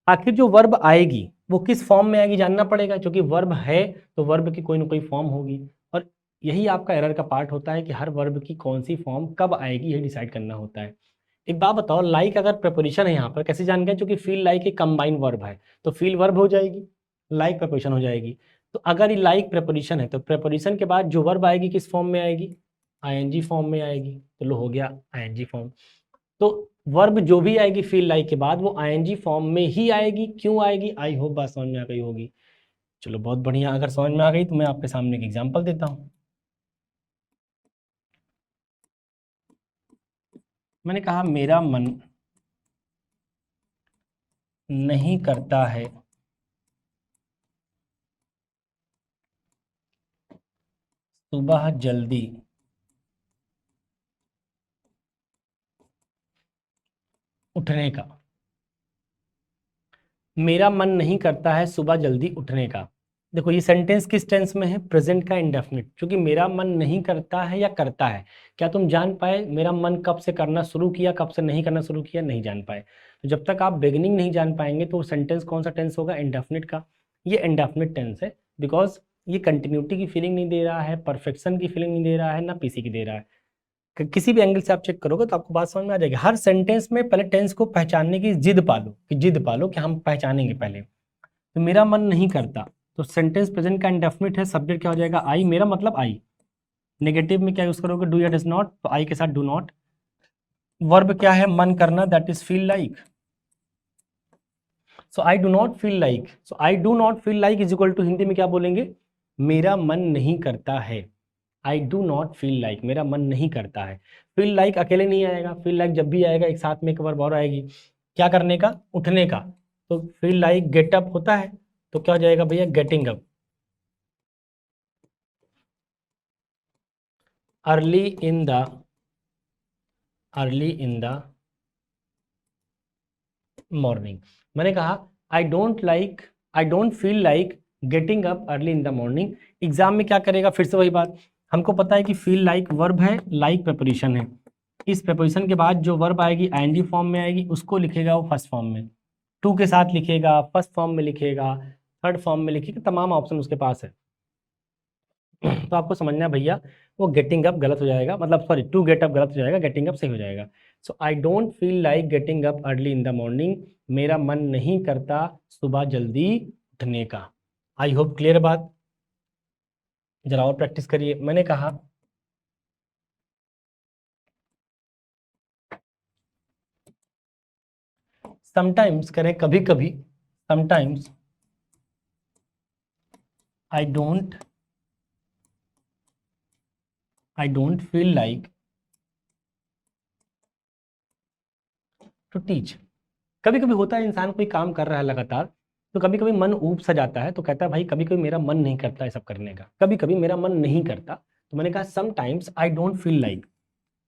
आखिर जो वर्ब आएगी वो किस फॉर्म में आएगी जानना पड़ेगा, क्योंकि वर्ब है तो वर्ब की कोई ना कोई फॉर्म होगी। और यही आपका एरर का पार्ट होता है कि हर वर्ब की कौन सी फॉर्म कब आएगी यही डिसाइड करना होता है। एक बात बताओ, लाइक अगर प्रेपोजिशन है यहाँ पर, कैसे जान गए? क्योंकि फील लाइक एक कंबाइंड वर्ब है, तो फील वर्ब हो जाएगी, लाइक प्रेपोजिशन हो जाएगी। तो अगर ये लाइक प्रेपोजिशन है तो प्रेपोजिशन के बाद जो वर्ब आएगी किस फॉर्म में आएगी? आईएनजी फॉर्म में आएगी। तो लो हो गया आईएनजी फॉर्म। तो वर्ब जो भी आएगी फील लाइक के बाद वो आईएनजी फॉर्म में ही आएगी। क्यों आएगी? आई होप बात समझ में आ गई होगी। चलो बहुत बढ़िया, अगर समझ में आ गई तो मैं आपके सामने एक एग्जांपल देता हूं। मैंने कहा मेरा मन नहीं करता है सुबह जल्दी उठने का। मेरा मन नहीं करता है सुबह जल्दी उठने का। देखो ये सेंटेंस किस टेंस में है? प्रेजेंट का इंडेफिनिट। क्योंकि मेरा मन नहीं करता है या करता है, क्या तुम जान पाए मेरा मन कब से करना शुरू किया, कब से नहीं करना शुरू किया? नहीं जान पाए। तो जब तक आप बिगिनिंग नहीं जान पाएंगे तो सेंटेंस कौन सा टेंस होगा? इंडेफिनिट का। ये इंडेफिनिट टेंस है बिकॉज ये कंटिन्यूटी की फीलिंग नहीं दे रहा है, परफेक्शन की फीलिंग नहीं दे रहा है, ना पीसी की दे रहा है। किसी भी एंगल से आप चेक करोगे तो आपको बात समझ में आ जाएगी। हर सेंटेंस में पहले टेंस को पहचानने की जिद पालो, कि जिद पालो कि हम पहचानेंगे पहले। तो मेरा मन नहीं करता, तो सेंटेंस प्रेजेंट का इंडेफिनिट है, सब्जेक्ट क्या हो जाएगा? आई। मेरा मतलब आई। नेगेटिव में क्या यूज करोगे? डू या डज नॉट, तो आई के साथ डू नॉट। वर्ब क्या है? मन करना, that is feel like. So I do not feel like, so I do not feel like is equal to Hindi में क्या बोलेंगे? मेरा मन नहीं करता है। I do not feel like, मेरा मन नहीं करता है। फील लाइक अकेले नहीं आएगा, फील लाइक जब भी आएगा एक साथ में एक वर्ब और आएगी, क्या करने का? उठने का। तो फील लाइक गेट अप होता है, तो क्या हो जाएगा भैया? Getting up. Early in the morning. मैंने कहा आई don't feel like getting up early in the morning. Exam में क्या करेगा? फिर से वही बात, हमको पता है कि फील लाइक वर्ब है, लाइक preposition है। इस preposition के बाद जो वर्ब आएगी आईएनजी फॉर्म में आएगी, उसको लिखेगा वो फर्स्ट फॉर्म में, टू के साथ लिखेगा, फर्स्ट फॉर्म में लिखेगा, थर्ड फॉर्म में लिखेगा, तमाम ऑप्शन उसके पास है। तो आपको समझना है भैया, वो गेटिंग अप गलत हो जाएगा, मतलब सॉरी टू गेट अप गलत हो जाएगा, गेटिंग अप सही हो जाएगा। So I don't feel like getting up early in the morning. मेरा मन नहीं करता सुबह जल्दी उठने का। आई होप क्लियर बात। जरा और प्रैक्टिस करिए। मैंने कहा समटाइम्स, करें कभी कभी, sometimes I don't feel like to teach. कभी कभी होता है इंसान कोई काम कर रहा है लगातार, तो कभी कभी मन ऊब सा जाता है, तो कहता है भाई कभी कभी मेरा मन नहीं करता है सब करने का, कभी कभी मेरा मन नहीं करता। तो मैंने कहा sometimes I don't feel like.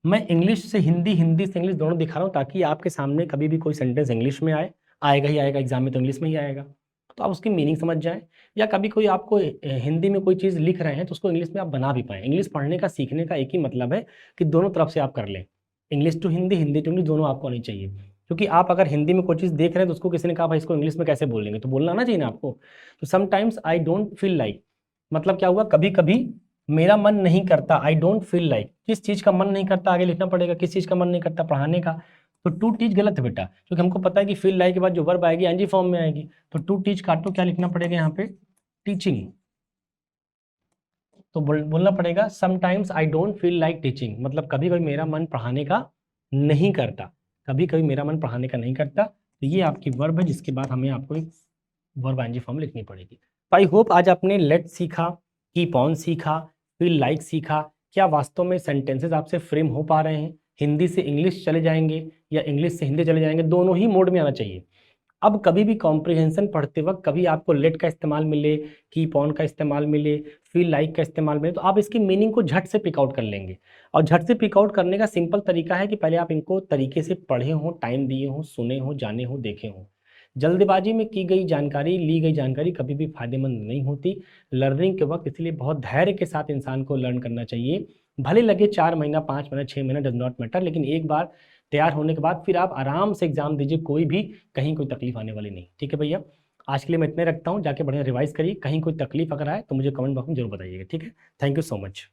मैं इंग्लिश से हिंदी, हिंदी से इंग्लिश दोनों दिखा रहा हूँ ताकि आपके सामने कभी भी कोई सेंटेंस इंग्लिश में आएगा ही आएगा, एग्जाम में तो इंग्लिश में ही आएगा, तो आप उसकी मीनिंग समझ जाएं। या कभी कोई आपको हिंदी में कोई चीज़ लिख रहे हैं तो उसको इंग्लिश में आप बना भी पाएँ। इंग्लिश पढ़ने का, सीखने का एक ही मतलब है कि दोनों तरफ से आप कर लें, English to Hindi, Hindi to English, दोनों आपको आनी चाहिए। क्योंकि आप अगर हिंदी में कोई चीज़ देख रहे हैं तो उसको किसी ने कहा भाई इसको इंग्लिश में कैसे बोलेंगे, तो बोलना आना चाहिए ना आपको। तो sometimes I don't feel like मतलब क्या हुआ? कभी कभी मेरा मन नहीं करता, आई डोंट फील लाइक। किस चीज़ का मन नहीं करता आगे लिखना पड़ेगा, किस चीज़ का मन नहीं करता? पढ़ाने का। तो टू टीच गलत है बेटा, क्योंकि हमको पता है कि फील लाइक के बाद जो वर्ब आएगी एनजी फॉर्म में आएगी। तो टू टीच काटो, क्या लिखना पड़ेगा यहाँ पे? टीचिंग। तो बोलना पड़ेगा sometimes I don't feel like teaching, मतलब कभी कभी मेरा मन पढ़ाने का नहीं करता, कभी कभी मेरा मन पढ़ाने का नहीं करता। तो ये आपकी वर्ब है जिसके बाद हमें आपको एक वर्ब एनजी फॉर्म लिखनी पड़ेगी। तो आई होप आज आपने लेट सीखा, कीप ऑन सीखा, फील लाइक सीखा। क्या वास्तव में सेंटेंसेस आपसे फ्रेम हो पा रहे हैं? हिंदी से इंग्लिश चले जाएंगे या इंग्लिश से हिंदी चले जाएंगे, दोनों ही मोड में आना चाहिए। अब कभी भी कॉम्प्रिहेंशन पढ़ते वक्त कभी आपको लेट का इस्तेमाल मिले, कीप ऑन का इस्तेमाल मिले, फील लाइक का इस्तेमाल मिले, तो आप इसकी मीनिंग को झट से पिक आउट कर लेंगे। और झट से पिक आउट करने का सिंपल तरीका है कि पहले आप इनको तरीके से पढ़े हों, टाइम दिए हों, सुने हों, जाने हों, देखे हों। जल्दबाजी में की गई जानकारी, ली गई जानकारी कभी भी फायदेमंद नहीं होती। लर्निंग के वक्त इसलिए बहुत धैर्य के साथ इंसान को लर्न करना चाहिए। भले लगे 4 महीना, 5 महीना, 6 महीना, डज नॉट मैटर, लेकिन एक बार तैयार होने के बाद फिर आप आराम से एग्जाम दीजिए, कोई भी कहीं कोई तकलीफ आने वाली नहीं। ठीक है भैया, आज के लिए मैं इतने रखता हूँ, जाके बढ़िया रिवाइज करिए। कहीं कोई तकलीफ अगर आए तो मुझे कमेंट बॉक्स में जरूर बताइएगा। ठीक है, थैंक यू सो मच।